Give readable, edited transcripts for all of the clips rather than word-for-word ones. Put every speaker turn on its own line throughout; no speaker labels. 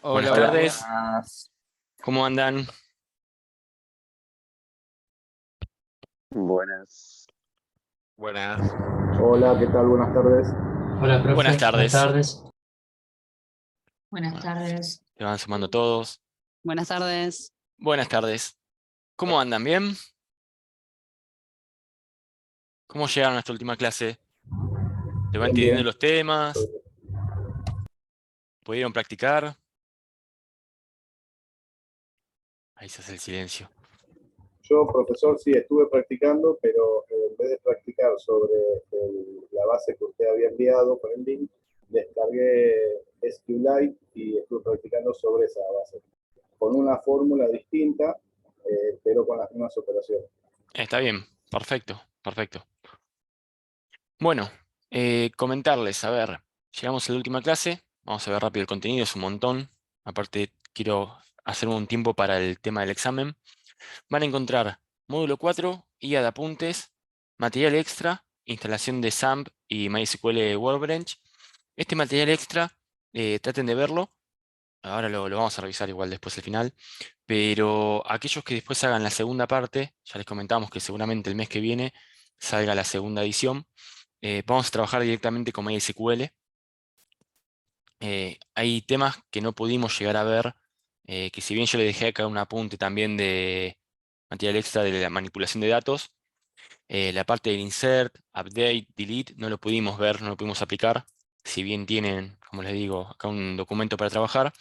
Buenas
Hola,
Hola,
tardes,
buenas.
¿cómo andan?
Buenas.
buenas.
Hola, ¿qué tal? Buenas tardes.
Hola,
Buenas
profe. Buenas
tardes.
tardes.
Buenas
Bueno,
tardes.
se van sumando todos.
Buenas tardes.
Buenas tardes. ¿Cómo andan? ¿Bien? ¿Cómo llegaron a esta última clase? ¿Se van
Bien,
entendiendo
bien.
los temas? ¿Pudieron practicar? Ahí se hace el silencio.
Yo, profesor, sí estuve practicando, pero en vez de practicar sobre la base que usted había enviado por el link, descargué SQLite y estuve practicando sobre esa base, con una fórmula distinta, pero con las mismas operaciones.
Está bien, perfecto, perfecto. Bueno, comentarles, a ver, llegamos a la última clase, vamos a ver rápido el contenido, es un montón. Aparte, quiero hacer un tiempo para el tema del examen. Van a encontrar módulo 4, guía de apuntes, material extra, instalación de SAMP y MySQL Workbench. Este material extra, traten de verlo. Ahora lo vamos a revisar igual después al final. Pero aquellos que después hagan la segunda parte, ya les comentamos que seguramente el mes que viene salga la segunda edición. Vamos a trabajar directamente con MySQL. Hay temas que no pudimos llegar a ver, que si bien yo le dejé acá un apunte también de material extra de la manipulación de datos, la parte del insert, update, delete, no lo pudimos ver, no lo pudimos aplicar. Si bien tienen, como les digo, acá un documento para trabajar,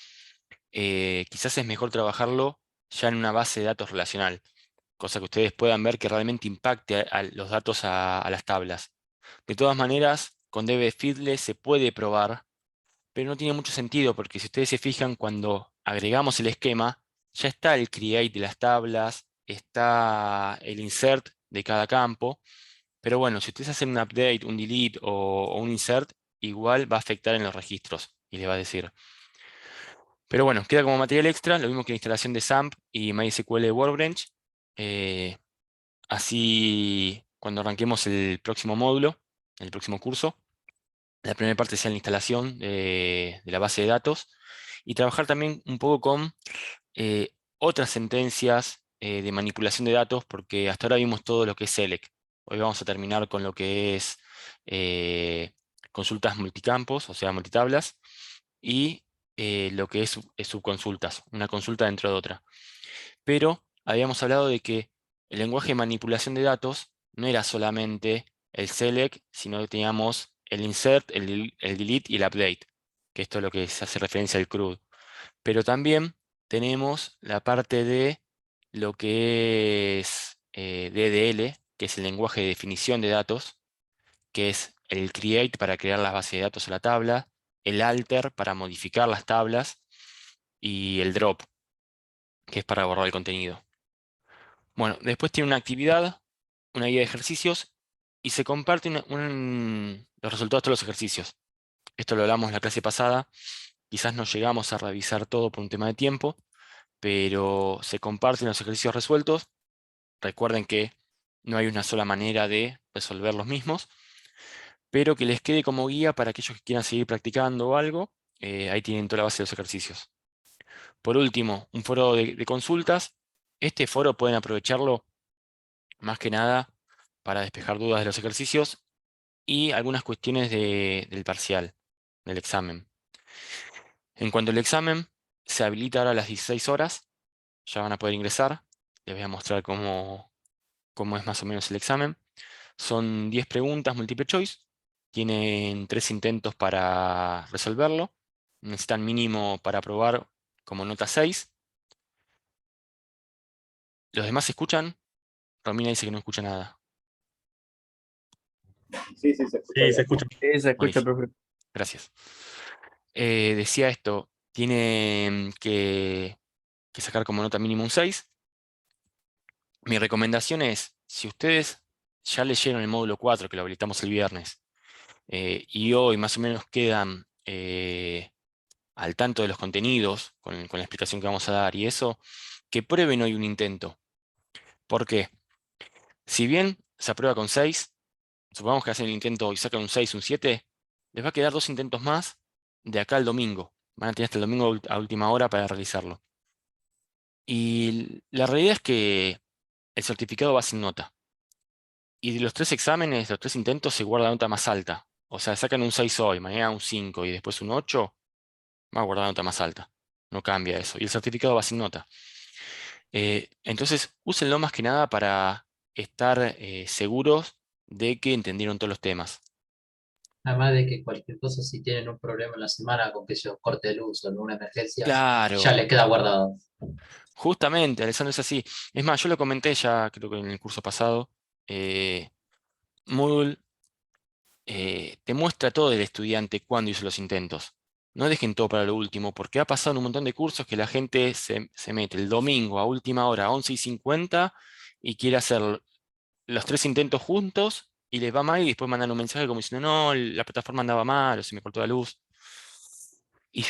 quizás es mejor trabajarlo ya en una base de datos relacional, cosa que ustedes puedan ver que realmente impacte a los datos a las tablas. De todas maneras, con dbFiddle se puede probar, pero no tiene mucho sentido porque si ustedes se fijan, cuando agregamos el esquema, ya está el create de las tablas, está el insert de cada campo, pero bueno, si ustedes hacen un update, un delete o un insert, igual va a afectar en los registros y les va a decir. Pero bueno, queda como material extra, lo mismo que la instalación de SAMP y MySQL Workbench. Eh, Así, cuando arranquemos el próximo módulo, el próximo curso, la primera parte sea la instalación de la base de datos y trabajar también un poco con otras sentencias de manipulación de datos, porque hasta ahora vimos todo lo que es select. Hoy vamos a terminar con lo que es eh, consultas multicampos, o sea, multitablas, y lo que es subconsultas, una consulta dentro de otra. Pero habíamos hablado de que el lenguaje de manipulación de datos no era solamente el select, sino que teníamos el insert, el delete y el update, que esto es lo que se hace referencia al CRUD. Pero también tenemos la parte de lo que es DDL, que es el lenguaje de definición de datos, que es el create para crear las bases de datos a la tabla, el alter para modificar las tablas y el drop, que es para borrar el contenido. Bueno, después tiene una actividad, una guía de ejercicios y se comparten los resultados de todos los ejercicios. Esto lo hablamos en la clase pasada, quizás no llegamos a revisar todo por un tema de tiempo, pero se comparten los ejercicios resueltos. Recuerden que no hay una sola manera de resolver los mismos, pero que les quede como guía para aquellos que quieran seguir practicando o algo. Ahí tienen toda la base de los ejercicios. Por último, un foro de consultas. Este foro pueden aprovecharlo más que nada para despejar dudas de los ejercicios y algunas cuestiones del parcial, del examen. En cuanto al examen, se habilita ahora a las 16 horas, ya van a poder ingresar. Les voy a mostrar cómo es más o menos el examen. Son 10 preguntas multiple choice, tienen 3 intentos para resolverlo, necesitan mínimo para aprobar como nota 6. ¿Los demás se escuchan? Romina dice que no escucha nada.
Sí, sí, se escucha
Sí,
bien.
se escucha.
Sí, se escucha,
Buenísimo,
profe.
gracias. Decía esto, tienen que sacar como nota mínimo un 6. Mi recomendación es, si ustedes ya leyeron el módulo 4, que lo habilitamos el viernes, y hoy más o menos quedan al tanto de los contenidos, con la explicación que vamos a dar y eso, que prueben hoy un intento. ¿Por qué? Si bien se aprueba con 6, supongamos que hacen el intento y sacan un 6, un 7, les va a quedar 2 intentos más de acá al domingo. Van a tener hasta el domingo a última hora para realizarlo. Y la realidad es que el certificado va sin nota. Y de los 3 exámenes, los 3 intentos, se guarda la nota más alta. O sea, sacan un 6 hoy, mañana un 5 y después un 8, va a guardar la nota más alta. No cambia eso. Y el certificado va sin nota. Entonces, úsenlo más que nada para estar seguros de que entendieron todos los temas.
Además de que cualquier cosa, si tienen un problema en la semana, con que se corte de luz o alguna emergencia, ya
Claro,
les queda guardado.
justamente, Alessandro, es así. Es más, yo lo comenté ya, creo que en el curso pasado. eh, Moodle te muestra todo del estudiante cuando hizo los intentos. No dejen todo para lo último, porque ha pasado en un montón de cursos que la gente se mete el domingo a última hora, 11:50, y quiere hacer los 3 intentos juntos y les va mal y después mandan un mensaje como diciendo, no, la plataforma andaba mal o se me cortó la luz. Y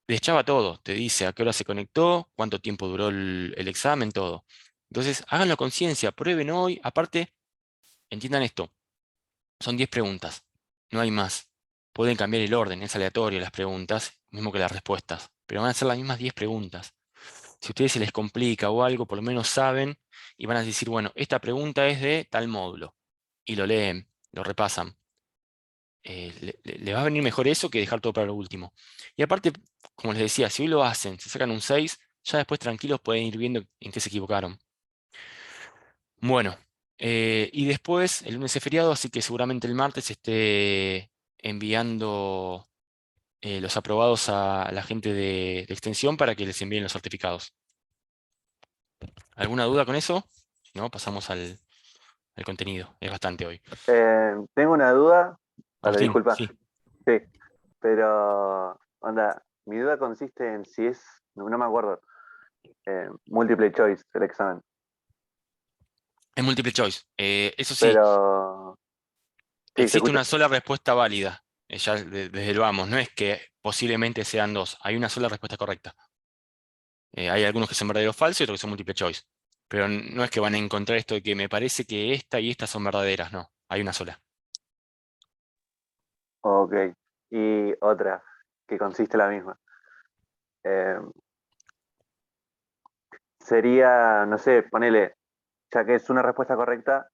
deschaba todo, te dice a qué hora se conectó, cuánto tiempo duró el examen, todo. Entonces, háganlo a conciencia, prueben hoy. Aparte, entiendan esto, son 10 preguntas, no hay más. Pueden cambiar el orden, es aleatorio las preguntas, mismo que las respuestas, pero van a ser las mismas 10 preguntas. Si a ustedes se les complica o algo, por lo menos saben y van a decir, bueno, esta pregunta es de tal módulo. Y lo leen, lo repasan. Le va a venir mejor eso que dejar todo para lo último. Y aparte, como les decía, si hoy lo hacen, se sacan un 6, ya después tranquilos pueden ir viendo en qué se equivocaron. Bueno, y después el lunes es feriado, así que seguramente el martes esté enviando los aprobados a la gente de extensión para que les envíen los certificados. ¿Alguna duda con eso? Si no, pasamos al contenido. Es bastante hoy.
Tengo una duda,
Agustín,
disculpa,
sí.
sí, pero, onda, mi duda consiste en si es, no me acuerdo, multiple choice el examen,
Es multiple choice. Eso sí,
pero, sí, se
existe
escucha.
una sola respuesta válida. Ya desde el vamos. No es que posiblemente sean 2. Hay una sola respuesta correcta. Hay algunos que son verdadero o falso y otros que son multiple choice. Pero no es que van a encontrar esto de que me parece que esta y esta son verdaderas. No, hay una sola.
Ok, y otra, que consiste la misma. Eh, Sería, no sé, ponele, ya que es una respuesta correcta,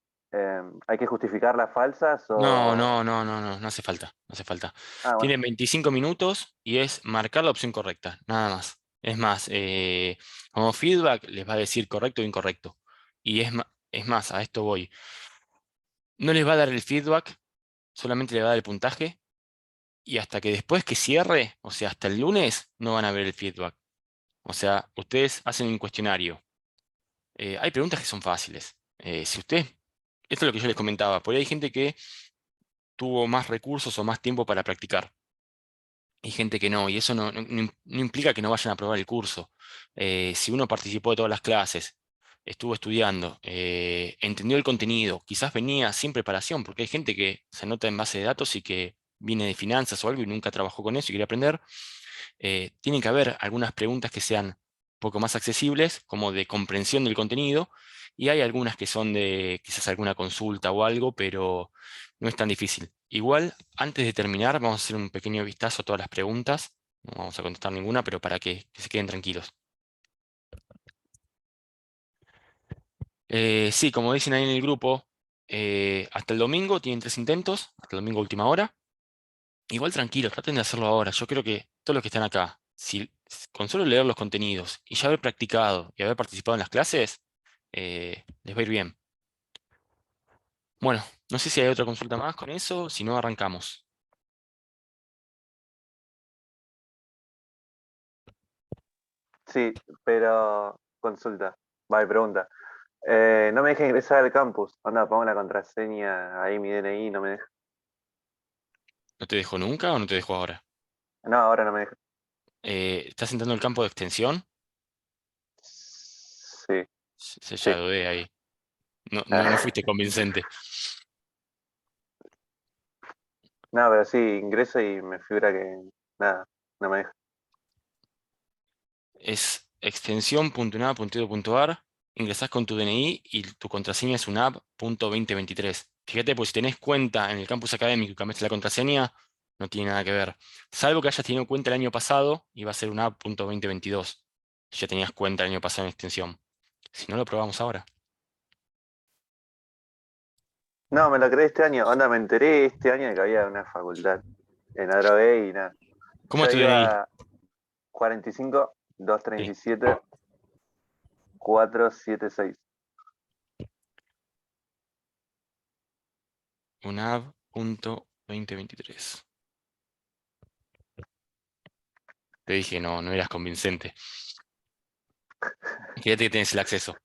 ¿hay que justificar las falsas
No,
o...?
no, no, no, no, no hace falta. No hace falta.
Ah, bueno,
Tienen 25 minutos y es marcar la opción correcta, nada más. Es más, como feedback les va a decir correcto o incorrecto. Y es más, a esto voy. No les va a dar el feedback, solamente le va a dar el puntaje. Y hasta que después que cierre, o sea, hasta el lunes, no van a ver el feedback. O sea, ustedes hacen un cuestionario. Hay preguntas que son fáciles. Si usted, esto es lo que yo les comentaba, por ahí hay gente que tuvo más recursos o más tiempo para practicar. Hay gente que no, y eso no implica que no vayan a probar el curso. Si uno participó de todas las clases, estuvo estudiando, entendió el contenido, quizás venía sin preparación, porque hay gente que se anota en base de datos y que viene de finanzas o algo y nunca trabajó con eso y quiere aprender. Tienen que haber algunas preguntas que sean un poco más accesibles, como de comprensión del contenido, y hay algunas que son de quizás alguna consulta o algo, pero no es tan difícil. Igual, antes de terminar, vamos a hacer un pequeño vistazo a todas las preguntas. No vamos a contestar ninguna, pero para que se queden tranquilos. Sí, como dicen ahí en el grupo, hasta el domingo tienen 3 intentos, hasta el domingo a última hora. Igual tranquilos, traten de hacerlo ahora. Yo creo que todos los que están acá, si con solo leer los contenidos y ya haber practicado y haber participado en las clases, les va a ir bien. Bueno, no sé si hay otra consulta más con eso, si no arrancamos.
sí, pero consulta, vale, pregunta. No me deja ingresar al campus, onda, pongo la contraseña, ahí mi DNI, no me deja.
¿No te dejo nunca o no te dejo ahora?
No, ahora no me deja.
¿Estás entrando al campo de extensión?
Sí,
Se
sí.
ya dudé ahí. No fuiste convincente.
No, pero sí, ingreso y me figura que nada, no me deja.
Es extensión.unab.edu.ar, ingresás con tu DNI y tu contraseña es unab.2023. Fíjate, pues si tenés cuenta en el campus académico y cambiaste la contraseña, no tiene nada que ver. Salvo que hayas tenido cuenta el año pasado y va a ser un app.2022. Si ya tenías cuenta el año pasado en extensión. Si no, lo probamos ahora.
No, me lo creé este año. Onda, me enteré este año de que había una facultad. En la drogué y nada.
¿Cómo
Yo
es tu DNI?
iba 45,
Sí.
237, 476.
UNAV.2023. Te dije, no eras convincente. Fíjate que tienes el acceso.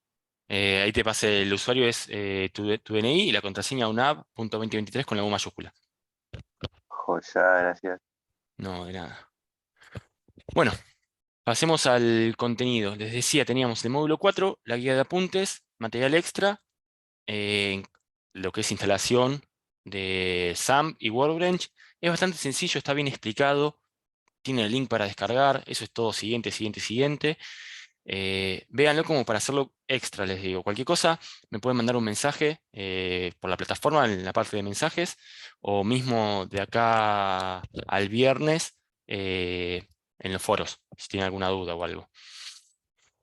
Ahí te pasé, el usuario es tu DNI y la contraseña UNAV.2023 con la U mayúscula.
Joya, gracias.
No, de nada. Bueno, pasemos al contenido. Les decía, teníamos el módulo 4, la guía de apuntes, material extra, lo que es instalación de SAMP y Workbench. Es bastante sencillo, está bien explicado. Tiene el link para descargar, eso es todo, siguiente. Véanlo como para hacerlo extra, les digo. Cualquier cosa, me pueden mandar un mensaje por la plataforma en la parte de mensajes, o mismo de acá al viernes en los foros, si tienen alguna duda o algo.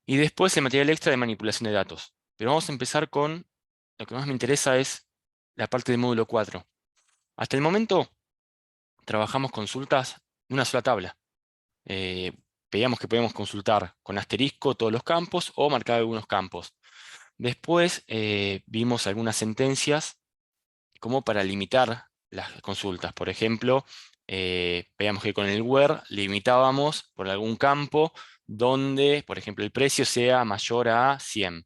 Y después el material extra de manipulación de datos. Pero vamos a empezar con, lo que más me interesa es la parte del módulo 4. Hasta el momento trabajamos consultas de una sola tabla. Veíamos que podemos consultar con asterisco todos los campos o marcar algunos campos. Después vimos algunas sentencias como para limitar las consultas. Por ejemplo, veíamos que con el where limitábamos por algún campo donde, por ejemplo, el precio sea mayor a 100.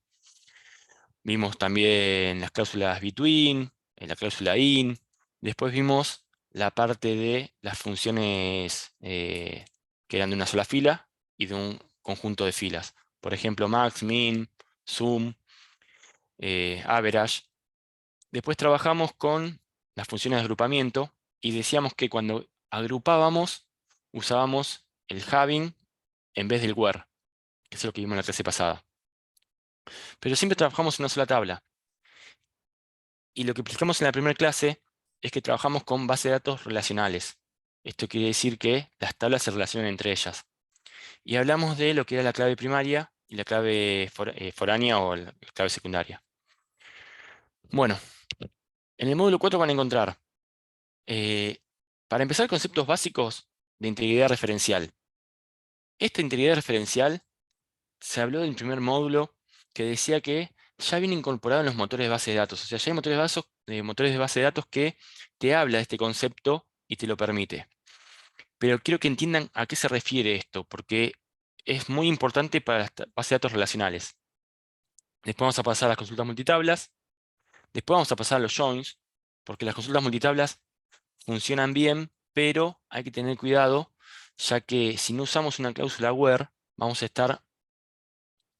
Vimos también las cláusulas between, la cláusula in. Después vimos la parte de las funciones que eran de una sola fila y de un conjunto de filas. Por ejemplo, max, min, sum, average. Después trabajamos con las funciones de agrupamiento y decíamos que cuando agrupábamos usábamos el having en vez del where, que es lo que vimos en la clase pasada. Pero siempre trabajamos en una sola tabla. Y lo que explicamos en la primera clase es que trabajamos con bases de datos relacionales. Esto quiere decir que las tablas se relacionan entre ellas. Y hablamos de lo que era la clave primaria y la clave foránea o la clave secundaria. Bueno, en el módulo 4 van a encontrar, para empezar, conceptos básicos de integridad referencial. Esta integridad referencial se habló del primer módulo que decía que ya viene incorporado en los motores de base de datos. O sea, ya hay motores de base de datos que te habla de este concepto y te lo permite. Pero quiero que entiendan a qué se refiere esto, porque es muy importante para las bases de datos relacionales. Después vamos a pasar a las consultas multitablas. Después vamos a pasar a los joins, porque las consultas multitablas funcionan bien, pero hay que tener cuidado, ya que si no usamos una cláusula where, vamos a estar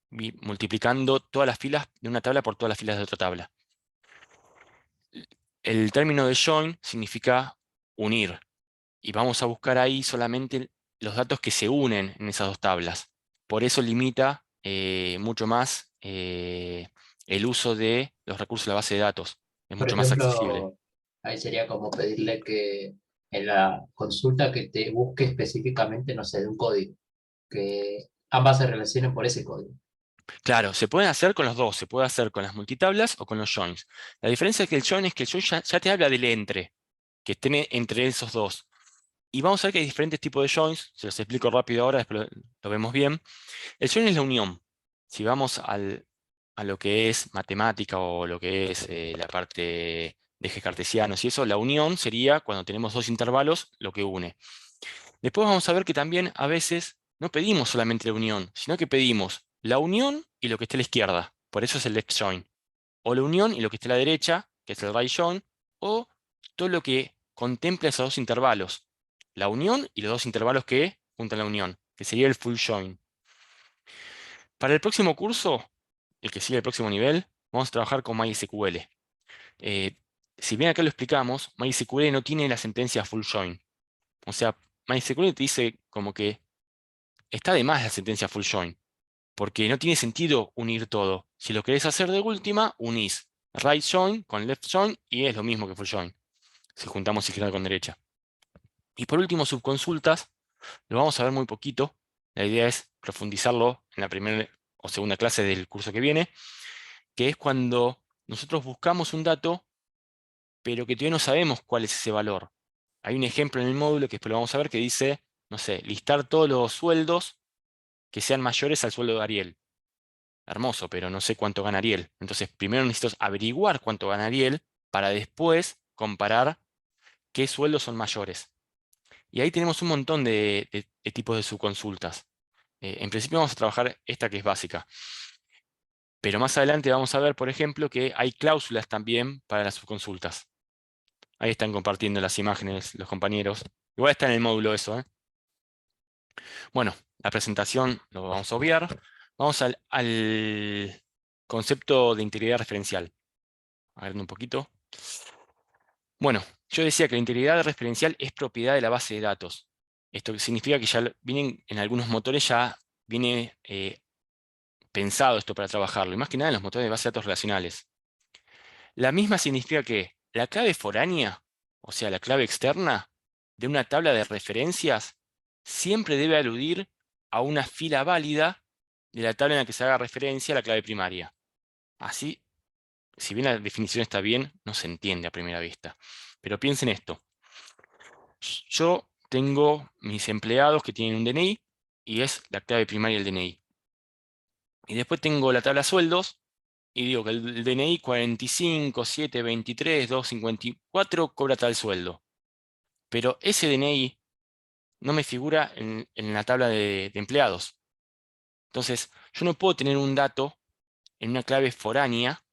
multiplicando todas las filas de una tabla por todas las filas de otra tabla. El término de join significa unir, y vamos a buscar ahí solamente los datos que se unen en esas dos tablas. Por eso limita mucho más el uso de los recursos de la base de datos. Es
Por
mucho más accesible.
ejemplo, ahí sería como pedirle que en la consulta que te busque específicamente, no sé, de un código, que ambas se relacionen por ese código.
Claro, se pueden hacer con los dos, se puede hacer con las multitablas o con los joins. La diferencia es que el join ya te habla del entre, que estén entre esos dos. Y vamos a ver que hay diferentes tipos de joins, se los explico rápido ahora, después lo vemos bien. El join es la unión. Si vamos a lo que es matemática o lo que es la parte de ejes cartesianos y eso, la unión sería cuando tenemos dos intervalos, lo que une. Después vamos a ver que también a veces no pedimos solamente la unión, sino que pedimos la unión y lo que esté a la izquierda. Por eso es el left join. O la unión y lo que esté a la derecha, que es el right join, o todo lo que contempla esos dos intervalos. La unión y los dos intervalos que juntan la unión, que sería el full join. Para el próximo curso, el que sigue el próximo nivel, vamos a trabajar con MySQL. Si bien acá lo explicamos, MySQL no tiene la sentencia full join. O sea, MySQL te dice como que está de más la sentencia full join, porque no tiene sentido unir todo. Si lo querés hacer de última, unís right join con left join y es lo mismo que full join, si juntamos izquierda con derecha. Y por último, subconsultas, lo vamos a ver muy poquito. La idea es profundizarlo en la primera o segunda clase del curso que viene, que es cuando nosotros buscamos un dato, pero que todavía no sabemos cuál es ese valor. Hay un ejemplo en el módulo que después lo vamos a ver que dice, no sé, listar todos los sueldos que sean mayores al sueldo de Ariel. Hermoso, pero no sé cuánto gana Ariel. Entonces, primero necesito averiguar cuánto gana Ariel para después comparar qué sueldos son mayores. Y ahí tenemos un montón de tipos de subconsultas. En principio vamos a trabajar esta que es básica. Pero más adelante vamos a ver, por ejemplo, que hay cláusulas también para las subconsultas. Ahí están compartiendo las imágenes los compañeros. Igual está en el módulo eso, ¿eh? Bueno, la presentación lo vamos a obviar. Vamos al concepto de integridad referencial. A ver un poquito. Bueno, yo decía que la integridad referencial es propiedad de la base de datos. Esto significa que ya vienen en algunos motores, ya viene pensado esto para trabajarlo, y más que nada en los motores de base de datos relacionales. La misma significa que la clave foránea, o sea, la clave externa, de una tabla de referencias, siempre debe aludir a una fila válida de la tabla en la que se haga referencia a la clave primaria. Así, si bien la definición está bien, no se entiende a primera vista. Pero piensen esto. Yo tengo mis empleados que tienen un DNI, y es la clave primaria del DNI. Y después tengo la tabla sueldos, y digo que el DNI 45, 7, 23, 2, 54 cobra tal sueldo. Pero ese DNI no me figura en la tabla de empleados. Entonces, yo no puedo tener un dato en una clave foránea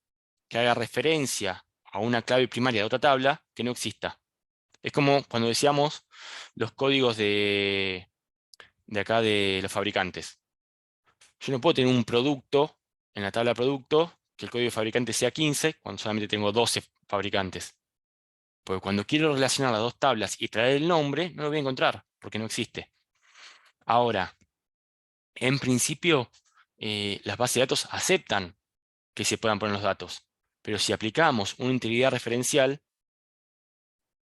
que haga referencia a una clave primaria de otra tabla que no exista. Es como cuando decíamos los códigos de acá de los fabricantes. Yo no puedo tener un producto en la tabla producto que el código de fabricante sea 15 cuando solamente tengo 12 fabricantes. Porque cuando quiero relacionar las dos tablas y traer el nombre, no lo voy a encontrar, porque no existe. Ahora, en principio, las bases de datos aceptan que se puedan poner los datos. Pero si aplicamos una integridad referencial,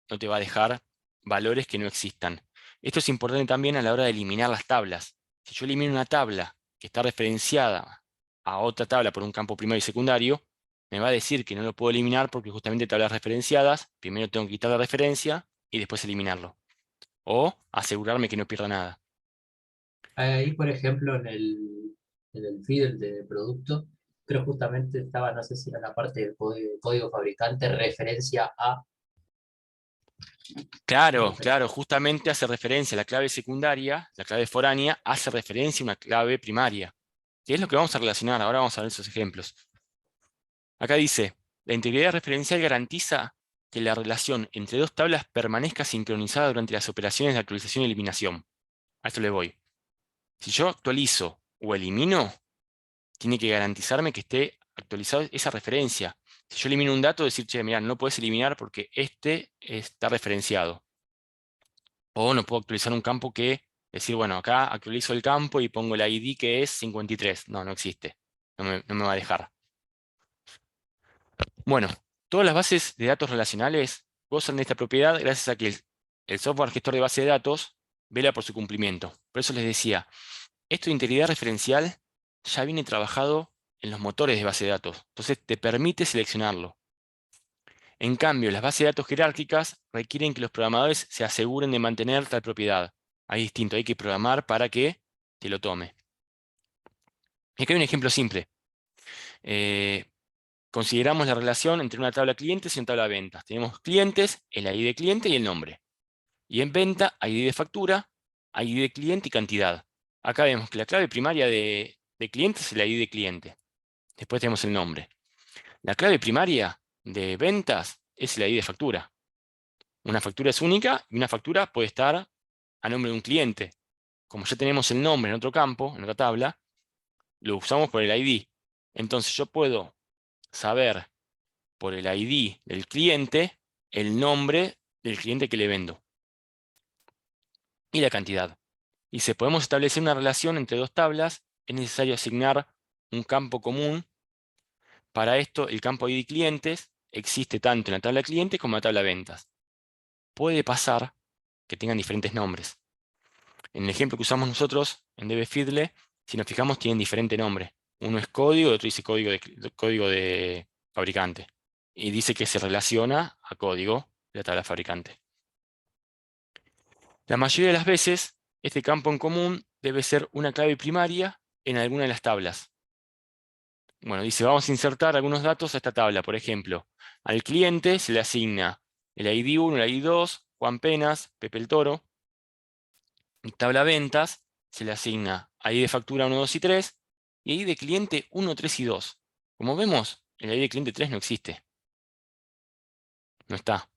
no te va a dejar valores que no existan. Esto es importante también a la hora de eliminar las tablas. Si yo elimino una tabla que está referenciada a otra tabla por un campo primario y secundario, me va a decir que no lo puedo eliminar porque justamente tablas referenciadas, primero tengo que quitar la referencia y después eliminarlo. O asegurarme que no pierda nada.
Ahí, por ejemplo, en el feed de producto, creo justamente estaba, no sé si era la parte del código fabricante, referencia a.
Claro, claro, justamente hace referencia a la clave secundaria, la clave foránea, hace referencia a una clave primaria, que es lo que vamos a relacionar. Ahora vamos a ver esos ejemplos. Acá dice, la integridad referencial garantiza que la relación entre dos tablas permanezca sincronizada durante las operaciones de actualización y eliminación. A esto le voy. Si yo actualizo o elimino, tiene que garantizarme que esté actualizada esa referencia. Si yo elimino un dato, decir, che, mirá, no puedes eliminar porque este está referenciado. O no puedo actualizar un campo que, decir, bueno, acá actualizo el campo y pongo el ID que es 53. No, no existe. No me va a dejar. Bueno, todas las bases de datos relacionales gozan de esta propiedad gracias a que el software gestor de base de datos vela por su cumplimiento. Por eso les decía, esto de integridad referencial ya viene trabajado en los motores de base de datos. Entonces te permite seleccionarlo. En cambio, las bases de datos jerárquicas requieren que los programadores se aseguren de mantener tal propiedad. Ahí es distinto, hay que programar para que te lo tome. Y acá hay un ejemplo simple. Consideramos la relación entre una tabla clientes y una tabla de ventas. Tenemos clientes, el ID de cliente y el nombre. Y en venta, ID de factura, ID de cliente y cantidad. Acá vemos que la clave primaria de cliente es el ID de cliente. Después tenemos el nombre. La clave primaria de ventas es el ID de factura. Una factura es única y una factura puede estar a nombre de un cliente. Como ya tenemos el nombre en otro campo, en otra tabla, lo usamos por el ID. Entonces yo puedo saber por el ID del cliente el nombre del cliente que le vendo. Y la cantidad. Y si podemos establecer una relación entre dos tablas, es necesario asignar un campo común. Para esto, el campo ID clientes existe tanto en la tabla cliente como en la tabla ventas. Puede pasar que tengan diferentes nombres. En el ejemplo que usamos nosotros, en dbFiddle, si nos fijamos, tienen diferente nombre. Uno es código y otro dice código de fabricante. Y dice que se relaciona a código de la tabla fabricante. La mayoría de las veces, este campo en común debe ser una clave primaria en alguna de las tablas. Bueno, dice, vamos a insertar algunos datos a esta tabla. Por ejemplo, al cliente se le asigna el ID 1, el ID 2, Juan Penas, Pepe el Toro. En tabla ventas se le asigna ID de factura 1, 2 y 3, y ID de cliente 1, 3 y 2. Como vemos, el ID de cliente 3 no existe. No está.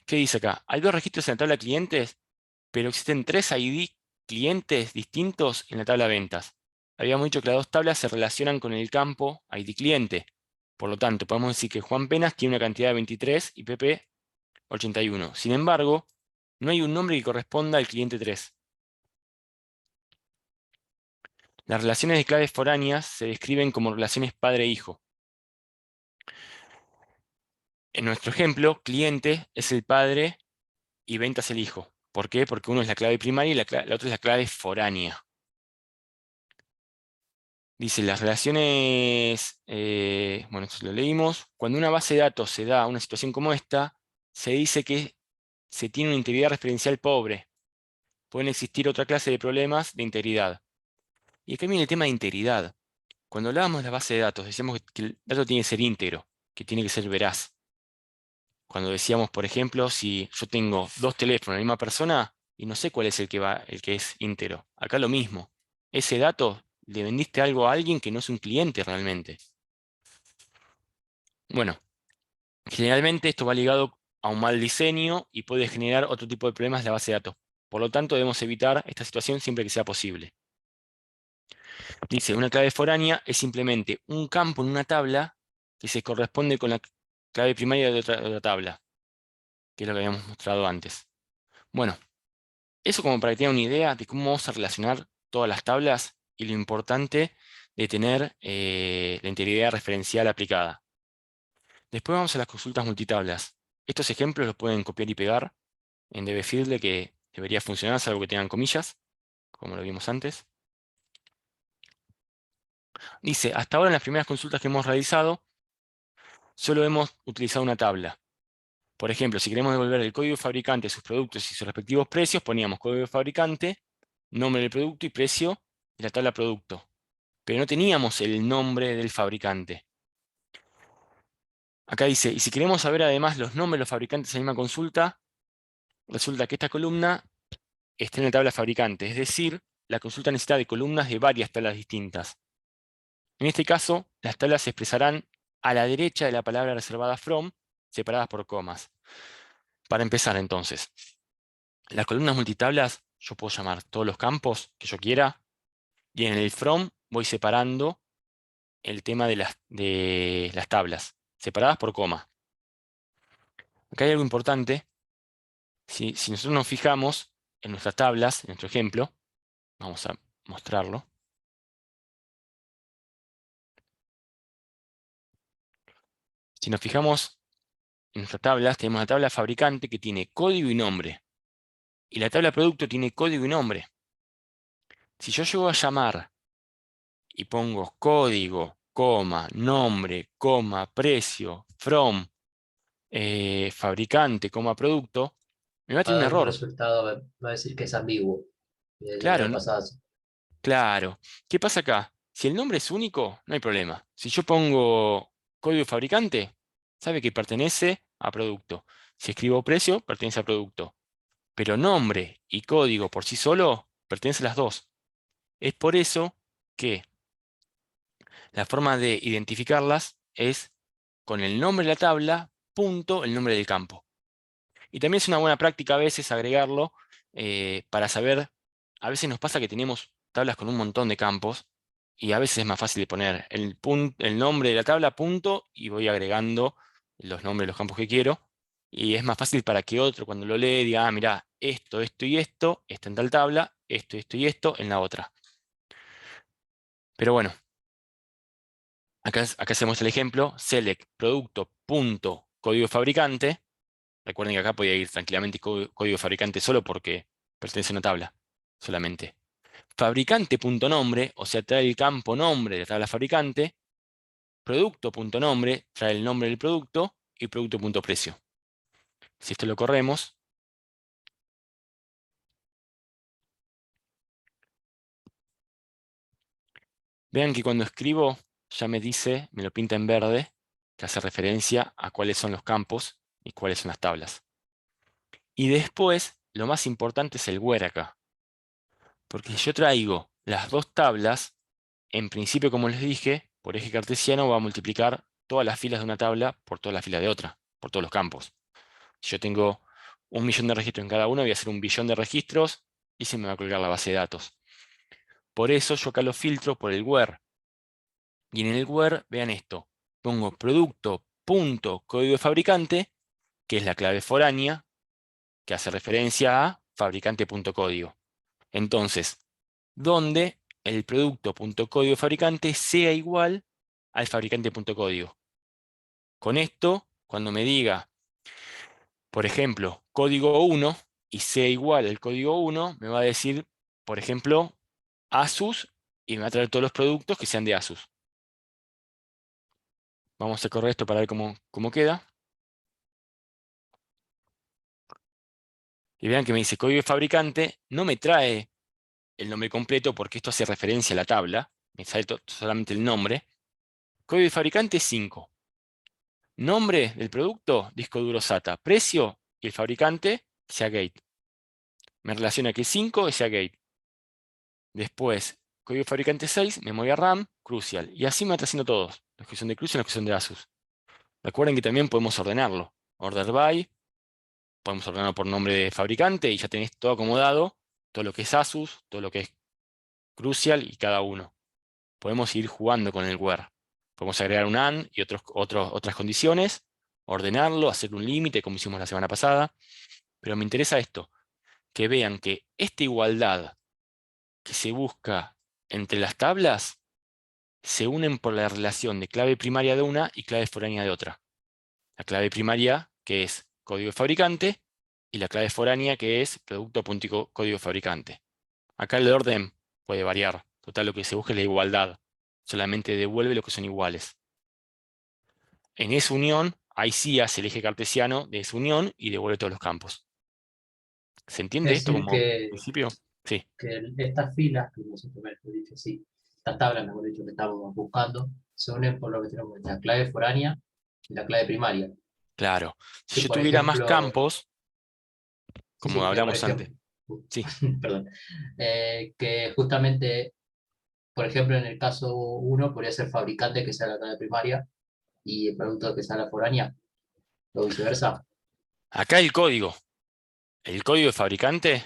¿Qué dice acá? Hay 2 registros en la tabla clientes, pero existen 3 ID clientes distintos en la tabla ventas. Habíamos dicho que las 2 tablas se relacionan con el campo ID cliente. Por lo tanto, podemos decir que Juan Penas tiene una cantidad de 23 y Pepe 81. Sin embargo, no hay un nombre que corresponda al cliente 3. Las relaciones de claves foráneas se describen como relaciones padre-hijo. En nuestro ejemplo, cliente es el padre y ventas el hijo. ¿Por qué? Porque uno es la clave primaria y la otra es la clave foránea. Dice, las relaciones, bueno, esto lo leímos. Cuando una base de datos se da una situación como esta, se dice que se tiene una integridad referencial pobre. Pueden existir otra clase de problemas de integridad. Y acá viene el tema de integridad. Cuando hablábamos de la base de datos, decíamos que el dato tiene que ser íntegro, que tiene que ser veraz. Cuando decíamos, por ejemplo, si yo tengo 2 teléfonos de la misma persona y no sé cuál es el que es íntegro. Acá lo mismo. Ese dato le vendiste algo a alguien que no es un cliente realmente. Bueno, generalmente esto va ligado a un mal diseño y puede generar otro tipo de problemas de la base de datos. Por lo tanto, debemos evitar esta situación siempre que sea posible. Dice, una clave foránea es simplemente un campo en una tabla que se corresponde con la clave primaria de otra tabla, que es lo que habíamos mostrado antes. Bueno, eso como para que tengan una idea de cómo vamos a relacionar todas las tablas y lo importante de tener la integridad referencial aplicada. Después vamos a las consultas multitablas. Estos ejemplos los pueden copiar y pegar en dbFiddle, que debería funcionar, salvo que tengan comillas, como lo vimos antes. Dice, hasta ahora en las primeras consultas que hemos realizado, solo hemos utilizado una tabla. Por ejemplo, si queremos devolver el código fabricante, sus productos y sus respectivos precios, poníamos código fabricante, nombre del producto y precio de la tabla producto. Pero no teníamos el nombre del fabricante. Acá dice, y si queremos saber además los nombres de los fabricantes en la misma consulta, resulta que esta columna está en la tabla fabricante, es decir, la consulta necesita de columnas de varias tablas distintas. En este caso, las tablas se expresarán a la derecha de la palabra reservada from, separadas por comas. Para empezar entonces, las columnas multitablas, yo puedo llamar todos los campos que yo quiera, y en el from voy separando el tema de las tablas, separadas por coma. Acá hay algo importante. Si nosotros nos fijamos en nuestras tablas, en nuestro ejemplo, vamos a mostrarlo. Si nos fijamos en nuestras tablas, tenemos la tabla fabricante que tiene código y nombre. Y la tabla producto tiene código y nombre. Si yo llego a llamar y pongo código, coma, nombre, coma, precio, from, fabricante, coma, producto, me va a
Va a
tener un
dar un
error.
resultado, va a decir que es ambiguo.
Claro,
Ya pasaba así.
claro. ¿Qué pasa acá? Si el nombre es único, no hay problema. Si yo pongo código fabricante, sabe que pertenece a producto. Si escribo precio, pertenece a producto. Pero nombre y código por sí solo pertenecen a las dos. Es por eso que la forma de identificarlas es con el nombre de la tabla, punto, el nombre del campo. Y también es una buena práctica a veces agregarlo para saber, a veces nos pasa que tenemos tablas con un montón de campos y a veces es más fácil de poner el nombre de la tabla, punto, y voy agregando los nombres de los campos que quiero. Y es más fácil para que otro cuando lo lee diga, ah, mirá, esto, esto y esto está en tal tabla, esto y esto en la otra. Pero bueno, acá hacemos el ejemplo, select producto punto código fabricante, Recuerden que acá podía ir tranquilamente código fabricante solo porque pertenece a una tabla solamente. Fabricante.nombre, o sea, trae el campo nombre de la tabla fabricante. Producto.nombre, trae el nombre del producto. Y producto.precio. Si esto lo corremos, vean que cuando escribo ya me dice, me lo pinta en verde, que hace referencia a cuáles son los campos y cuáles son las tablas. Y después, lo más importante es el where acá. Porque si yo traigo las dos tablas, en principio, como les dije, por eje cartesiano va a multiplicar todas las filas de una tabla por todas las filas de otra, por todos los campos. Si yo tengo 1.000.000 de registros en cada uno, voy a hacer 1.000.000.000 de registros y se me va a colgar la base de datos. Por eso yo acá lo filtro por el where. Y en el where, vean esto, pongo producto.código de fabricante, que es la clave foránea, que hace referencia a fabricante.código. Entonces, donde el producto.código de fabricante sea igual al fabricante.código. Con esto, cuando me diga, por ejemplo, código 1 y sea igual al código 1, me va a decir, por ejemplo, Asus y me va a traer todos los productos que sean de Asus. Vamos a correr esto para ver cómo queda. Y vean que me dice código de fabricante, no me trae el nombre completo porque esto hace referencia a la tabla, me sale solamente el nombre. Código de fabricante 5. Nombre del producto, disco duro SATA. Precio y el fabricante, Seagate. Me relaciona que 5 es Seagate. Después, código de fabricante 6, memoria RAM, Crucial. Y así me va haciendo todos. Los que son de Crucial y los que son de Asus. Recuerden que también podemos ordenarlo. Order by, podemos ordenarlo por nombre de fabricante y ya tenéis todo acomodado. Todo lo que es Asus, todo lo que es Crucial y cada uno. Podemos ir jugando con el where. Podemos agregar un AND y otras condiciones, ordenarlo, hacer un límite como hicimos la semana pasada. Pero me interesa esto, que vean que esta igualdad que se busca entre las tablas se unen por la relación de clave primaria de una y clave foránea de otra. La clave primaria, que es código de fabricante, y la clave foránea, que es producto.código de fabricante. Acá el orden puede variar. Total, lo que se busca es la igualdad. Solamente devuelve lo que son iguales. En esa unión, ahí sí hace el eje cartesiano de esa unión y devuelve todos los campos. ¿Se entiende
Es
esto
decir,
como principio? Sí,
estas filas, que nosotros hemos dicho, sí, estas tablas, mejor dicho, que estamos buscando, se unen por lo que tenemos la clave foránea y la clave primaria.
claro. Si
Que
yo
por
tuviera más
ejemplo,
campos, como
sí, que por
hablamos
ejemplo,
antes. Sí,
perdón, que justamente, por ejemplo, en el caso uno podría ser fabricante que sea la clave primaria y el producto que sea la foránea, o viceversa.
acá el código de fabricante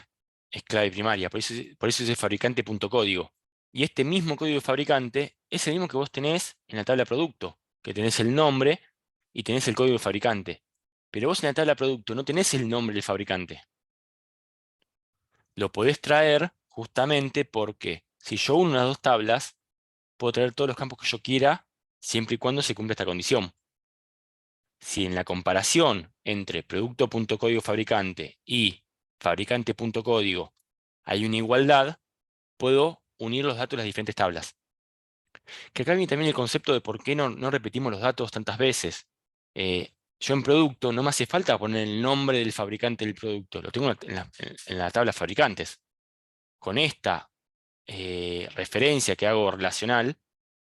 es clave primaria, por eso es el fabricante.código. Y este mismo código de fabricante es el mismo que vos tenés en la tabla producto, que tenés el nombre y tenés el código de fabricante. Pero vos en la tabla producto no tenés el nombre del fabricante. Lo podés traer justamente porque si yo uno las dos tablas, puedo traer todos los campos que yo quiera, siempre y cuando se cumpla esta condición. Si en la comparación entre producto.código fabricante y fabricante.código hay una igualdad, puedo unir los datos de las diferentes tablas. Que acá viene también el concepto de por qué no repetimos los datos tantas veces. Yo en producto no me hace falta poner el nombre del fabricante del producto, lo tengo en la tabla fabricantes. Con esta referencia que hago relacional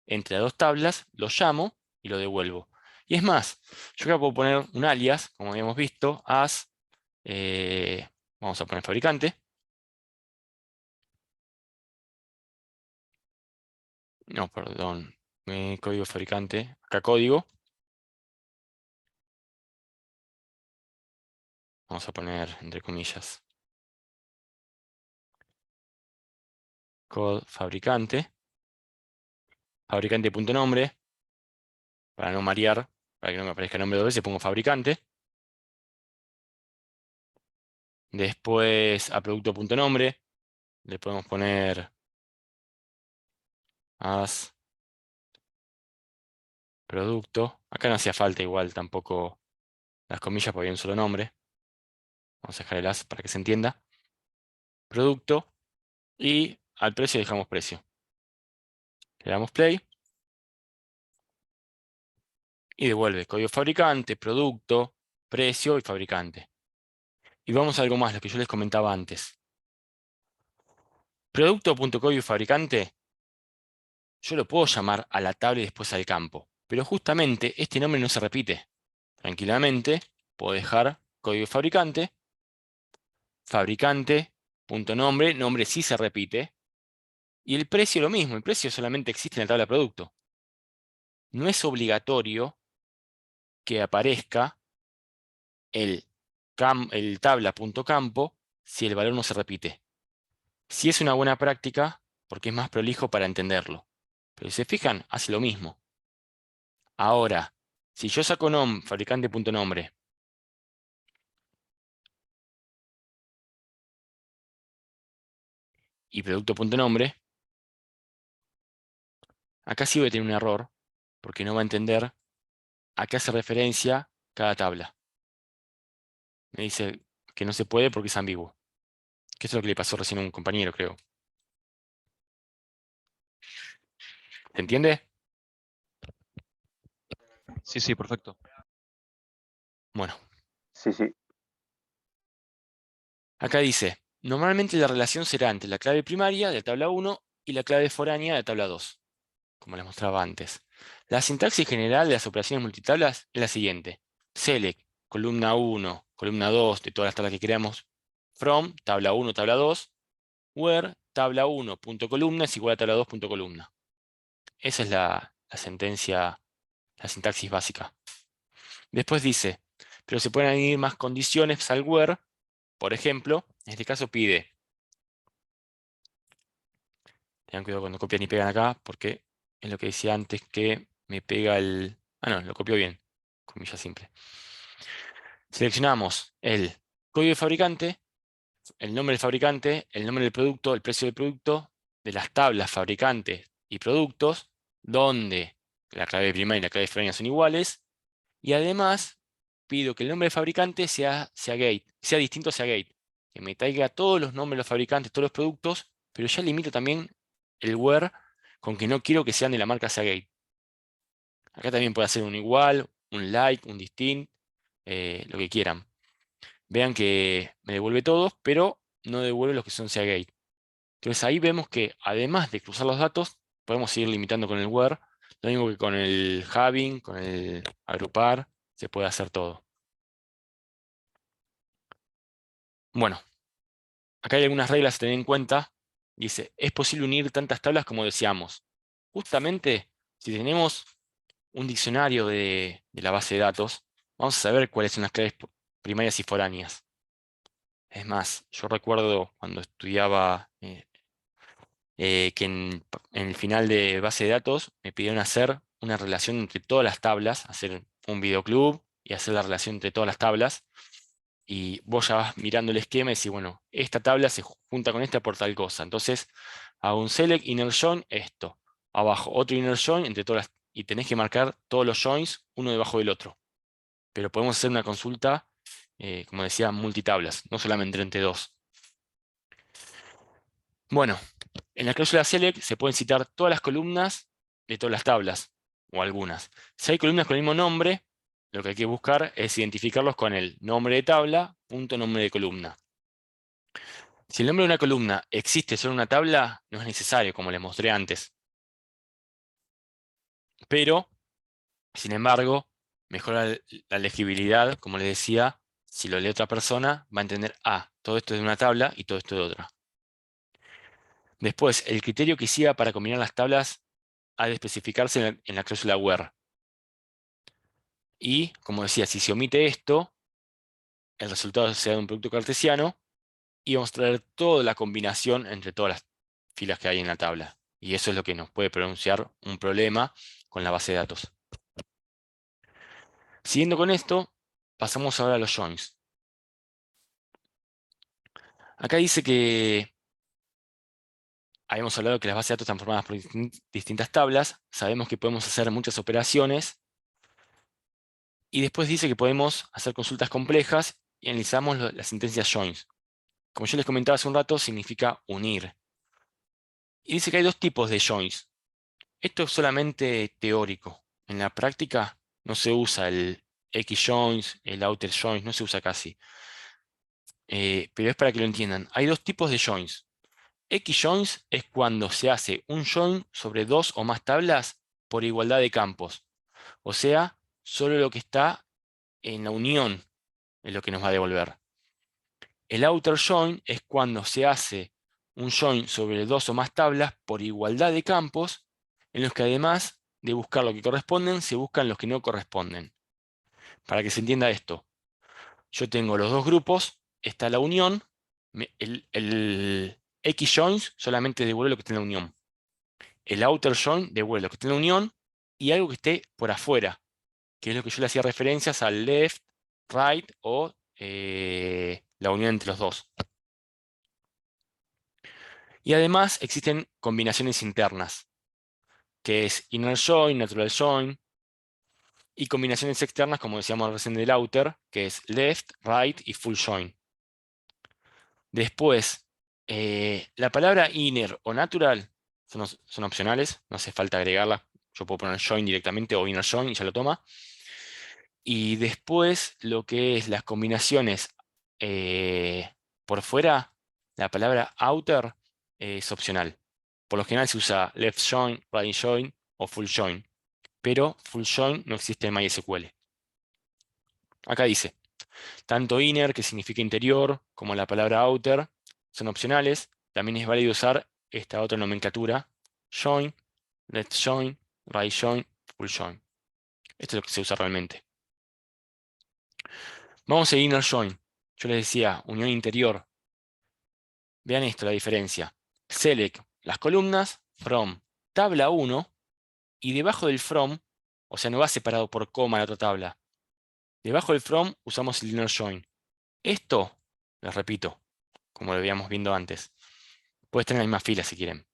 entre las dos tablas, lo llamo y lo devuelvo. Y es más, yo acá puedo poner un alias, como habíamos visto, as, vamos a poner fabricante. No, perdón, código fabricante, acá código. Vamos a poner entre comillas. Code fabricante. Fabricante.nombre. Para no marear, para que no me aparezca el nombre dos veces, pongo fabricante. Después a producto.nombre le podemos poner as producto. Acá no hacía falta igual tampoco las comillas porque hay un solo nombre. Vamos a dejar el as para que se entienda. Producto. Y al precio dejamos precio. Le damos play. Y devuelve código fabricante, producto, precio y fabricante. Y vamos a algo más, lo que yo les comentaba antes. Producto.código fabricante, yo lo puedo llamar a la tabla y después al campo. Pero justamente este nombre no se repite. Tranquilamente puedo dejar código fabricante, fabricante.nombre, nombre sí se repite. Y el precio lo mismo, el precio solamente existe en la tabla producto. No es obligatorio que aparezca el tabla.campo si el valor no se repite. Si es una buena práctica, porque es más prolijo para entenderlo. Pero si se fijan, hace lo mismo. Ahora, si yo saco fabricante.nombre y producto.nombre, acá sí voy a tener un error, porque no va a entender a qué hace referencia cada tabla. Me dice que no se puede porque es ambiguo. Que eso es lo que le pasó recién a un compañero, creo. ¿Se entiende?
Sí, sí, perfecto.
Bueno,
Sí, sí.
acá dice, normalmente la relación será entre la clave primaria de tabla 1 y la clave foránea de tabla 2, como les mostraba antes. La sintaxis general de las operaciones multitablas es la siguiente. Select, columna 1, columna 2 de todas las tablas que creamos. From, tabla 1, tabla 2. Where, tabla 1, punto columna es igual a tabla 2, punto columna. Esa es la sentencia, la sintaxis básica. Después dice, pero se pueden añadir más condiciones al where. Por ejemplo, en este caso pide, tengan cuidado cuando copian y pegan acá, porque es lo que decía antes que me pega el... Ah, no, lo copió bien, comilla simple. Seleccionamos el código de fabricante, el nombre del fabricante, el nombre del producto, el precio del producto, de las tablas fabricantes y productos, donde la clave primaria y la clave foránea son iguales, y además pido que el nombre del fabricante sea distinto a gate, que me traiga todos los nombres de los fabricantes, todos los productos, pero ya limito también el where con que no quiero que sean de la marca Seagate. Acá también puede hacer un igual, un like, un distinct, lo que quieran. Vean que me devuelve todos, pero no devuelve los que son Seagate. Entonces ahí vemos que además de cruzar los datos, podemos seguir limitando con el where, lo mismo que con el having, con el agrupar, se puede hacer todo. Bueno, acá hay algunas reglas a tener en cuenta. Dice, es posible unir tantas tablas como deseamos. Justamente, si tenemos un diccionario de la base de datos, vamos a saber cuáles son las claves primarias y foráneas. Es más, yo recuerdo cuando estudiaba que en el final de base de datos me pidieron hacer una relación entre todas las tablas, hacer un videoclub y hacer la relación entre todas las tablas. Y vos ya vas mirando el esquema y decís, bueno, esta tabla se junta con esta por tal cosa. Entonces, hago un select inner join, esto. Abajo, otro inner join entre todas las... Y tenés que marcar todos los joins uno debajo del otro. Pero podemos hacer una consulta, como decía, multitablas, no solamente entre dos. Bueno, en la cláusula select se pueden citar todas las columnas de todas las tablas, o algunas. Si hay columnas con el mismo nombre, lo que hay que buscar es identificarlos con el nombre de tabla, punto nombre de columna. Si el nombre de una columna existe solo en una tabla, no es necesario, como les mostré antes. Pero, sin embargo, mejora la legibilidad, como les decía, si lo lee otra persona, va a entender, todo esto es de una tabla y todo esto de otra. Después, el criterio que siga para combinar las tablas ha de especificarse en la cláusula where. Y, como decía, si se omite esto, el resultado será de un producto cartesiano y vamos a traer toda la combinación entre todas las filas que hay en la tabla. Y eso es lo que nos puede pronunciar un problema con la base de datos. Siguiendo con esto, pasamos ahora a los joins. Acá dice que habíamos hablado que las bases de datos están formadas por distintas tablas. Sabemos que podemos hacer muchas operaciones Y después dice que podemos hacer consultas complejas y analizamos las sentencias joins. Como yo les comentaba hace un rato, significa unir. Y dice que hay dos tipos de joins. Esto es solamente teórico. En la práctica no se usa el X-joins, el outer joins, no se usa casi. Pero es para que lo entiendan. Hay dos tipos de joins. X-joins es cuando se hace un join sobre dos o más tablas por igualdad de campos. O sea, solo lo que está en la unión es lo que nos va a devolver. El outer join es cuando se hace un join sobre dos o más tablas por igualdad de campos, en los que además de buscar lo que corresponden, se buscan los que no corresponden. Para que se entienda esto, yo tengo los dos grupos, está la unión, el X-joins solamente devuelve lo que está en la unión. El outer join devuelve lo que está en la unión y algo que esté por afuera, que es lo que yo le hacía referencias al left, right o la unión entre los dos. Y además existen combinaciones internas, que es inner join, natural join, y combinaciones externas, como decíamos recién del outer, que es left, right y full join. Después, la palabra inner o natural son opcionales, no hace falta agregarla. Yo puedo poner join directamente o inner join y ya lo toma. Y después, lo que es las combinaciones por fuera, la palabra outer es opcional. Por lo general se usa left join, right join o full join. Pero full join no existe en MySQL. Acá dice, tanto inner, que significa interior, como la palabra outer, son opcionales. También es válido usar esta otra nomenclatura, join, left join, right join, full join. Esto es lo que se usa realmente. Vamos a inner join. Yo les decía, unión interior. Vean esto, la diferencia. Select las columnas, from, tabla 1, y debajo del from, o sea, no va separado por coma la otra tabla. Debajo del from usamos el inner join. Esto, les repito, como lo habíamos viendo antes, puede estar en la misma fila si quieren.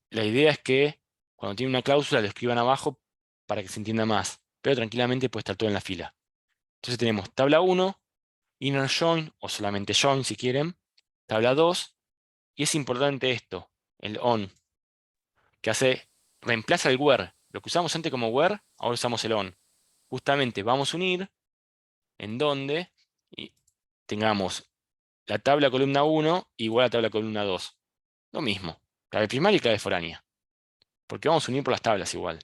La idea es que cuando tiene una cláusula lo escriban abajo para que se entienda más, pero tranquilamente puede estar todo en la fila. Entonces tenemos tabla 1, inner join, o solamente join si quieren, tabla 2, y es importante esto, el on, que reemplaza el where. Lo que usamos antes como where, ahora usamos el on. Justamente vamos a unir en donde y tengamos la tabla columna 1 igual a la tabla columna 2. Lo mismo, clave primaria y clave foránea. Porque vamos a unir por las tablas igual.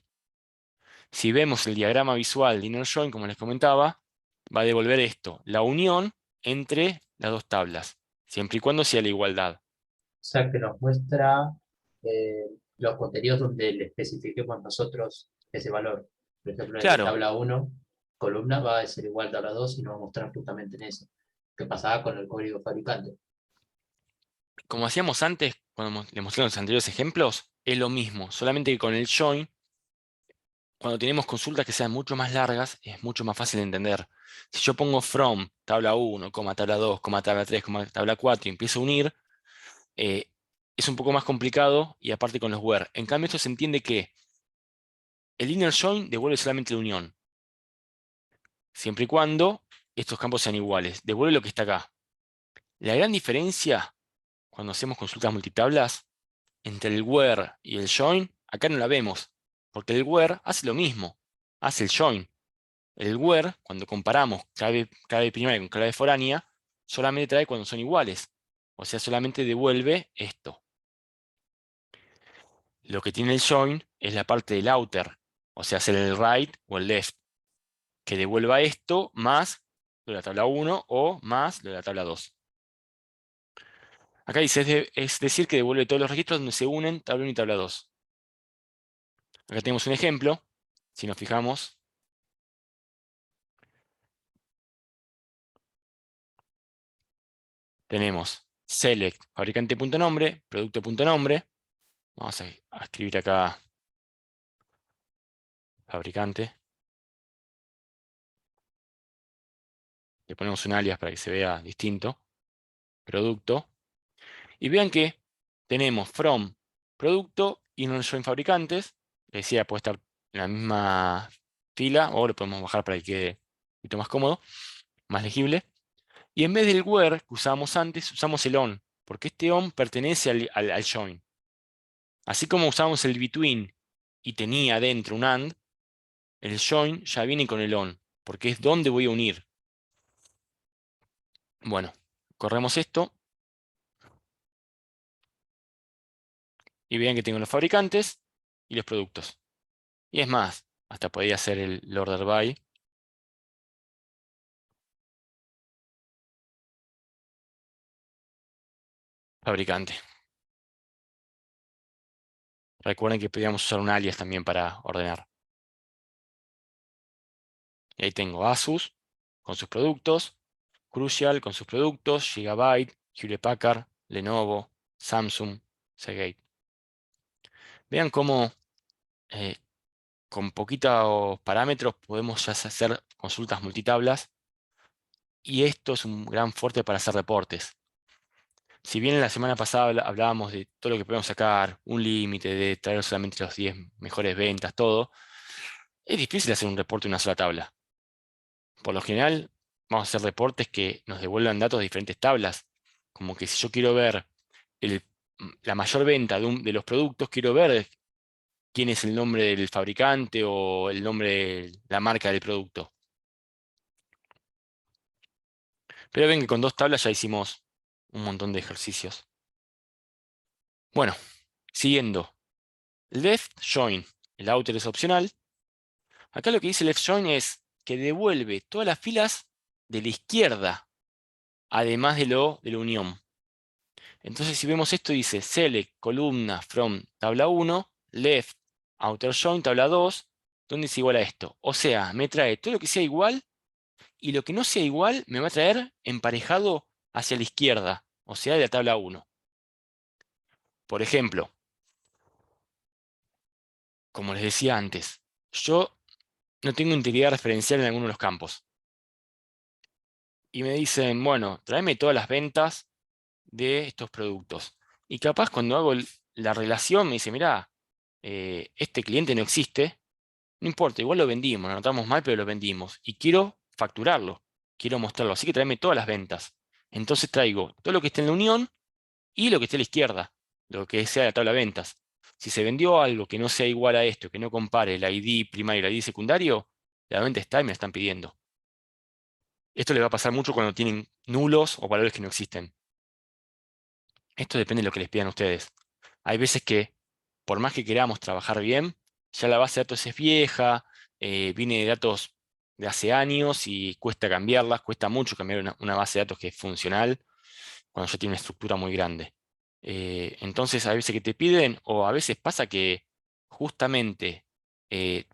Si vemos el diagrama visual de inner join, como les comentaba, va a devolver esto, la unión entre las dos tablas, siempre y cuando sea la igualdad.
O sea, que nos muestra los contenidos donde le especifiquemos nosotros ese valor. Por ejemplo, en el de
Claro,
tabla 1, columna va a ser igual a tabla 2 y nos va a mostrar justamente en eso. ¿Qué pasaba con el código fabricante?
como hacíamos antes, cuando les mostré los anteriores ejemplos, es lo mismo, solamente que con el join, cuando tenemos consultas que sean mucho más largas, es mucho más fácil de entender. Si yo pongo from, tabla 1, tabla 2, tabla 3, tabla 4 y empiezo a unir, es un poco más complicado y aparte con los where. En cambio, esto se entiende que el inner join devuelve solamente la unión, siempre y cuando estos campos sean iguales. Devuelve lo que está acá. La gran diferencia cuando hacemos consultas multitablas entre el where y el join, acá no la vemos, porque el where hace lo mismo, hace el join. El where, cuando comparamos clave primaria con clave foránea, solamente trae cuando son iguales. O sea, solamente devuelve esto. Lo que tiene el join es la parte del outer, o sea, hacer el right o el left, que devuelva esto más lo de la tabla 1 o más lo de la tabla 2. Acá dice, es decir, que devuelve todos los registros donde se unen tabla 1 y tabla 2. Acá tenemos un ejemplo, si nos fijamos. Tenemos select fabricante.nombre, producto.nombre. Vamos a escribir acá fabricante. Le ponemos un alias para que se vea distinto. Producto. Y vean que tenemos from producto y no join fabricantes. Les decía, puede estar en la misma fila, o lo podemos bajar para que quede un poquito más cómodo, más legible. Y en vez del where que usábamos antes, usamos el on, porque este on pertenece al join. Así como usamos el between y tenía dentro un and, el join ya viene con el on, porque es donde voy a unir. Bueno, corremos esto. Y vean que tengo los fabricantes y los productos. Y es más, hasta podría hacer el order by. Fabricante. Recuerden que podríamos usar un alias también para ordenar. Y ahí tengo Asus con sus productos, Crucial con sus productos, Gigabyte, Hewlett Packard, Lenovo, Samsung, Seagate. Vean cómo con poquitos parámetros podemos ya hacer consultas multitablas. Y esto es un gran fuerte para hacer reportes. Si bien la semana pasada hablábamos de todo lo que podemos sacar, un límite de traer solamente los 10 mejores ventas, todo, es difícil hacer un reporte en una sola tabla. Por lo general, vamos a hacer reportes que nos devuelvan datos de diferentes tablas. Como que si yo quiero ver la mayor venta de los productos, quiero ver quién es el nombre del fabricante o el nombre de la marca del producto. Pero ven que con 2 tablas ya hicimos un montón de ejercicios. Bueno, siguiendo. Left join, el outer es opcional. Acá lo que dice left join es que devuelve todas las filas de la izquierda, además de la unión. Entonces si vemos esto dice select columna from tabla 1, left outer join tabla 2, donde es igual a esto. O sea, me trae todo lo que sea igual y lo que no sea igual me va a traer emparejado hacia la izquierda, o sea, de la tabla 1. Por ejemplo, como les decía antes, yo no tengo integridad referencial en alguno de los campos. Y me dicen, bueno, tráeme todas las ventas de estos productos. Y capaz cuando hago la relación me dice, mirá, este cliente no existe, no importa, igual lo vendimos, lo anotamos mal, pero lo vendimos. Y quiero facturarlo, quiero mostrarlo, así que tráeme todas las ventas. Entonces traigo todo lo que esté en la unión y lo que esté a la izquierda, lo que sea la tabla de ventas. Si se vendió algo que no sea igual a esto, que no compare el ID primario y el ID secundario, la venta está y me la están pidiendo. Esto le va a pasar mucho cuando tienen nulos o valores que no existen. Esto depende de lo que les pidan a ustedes. Hay veces que, por más que queramos trabajar bien, ya la base de datos es vieja, viene de datos de hace años y cuesta cambiarlas, cuesta mucho cambiar una base de datos que es funcional cuando ya tiene una estructura muy grande. Entonces, hay veces que te piden, o a veces pasa que justamente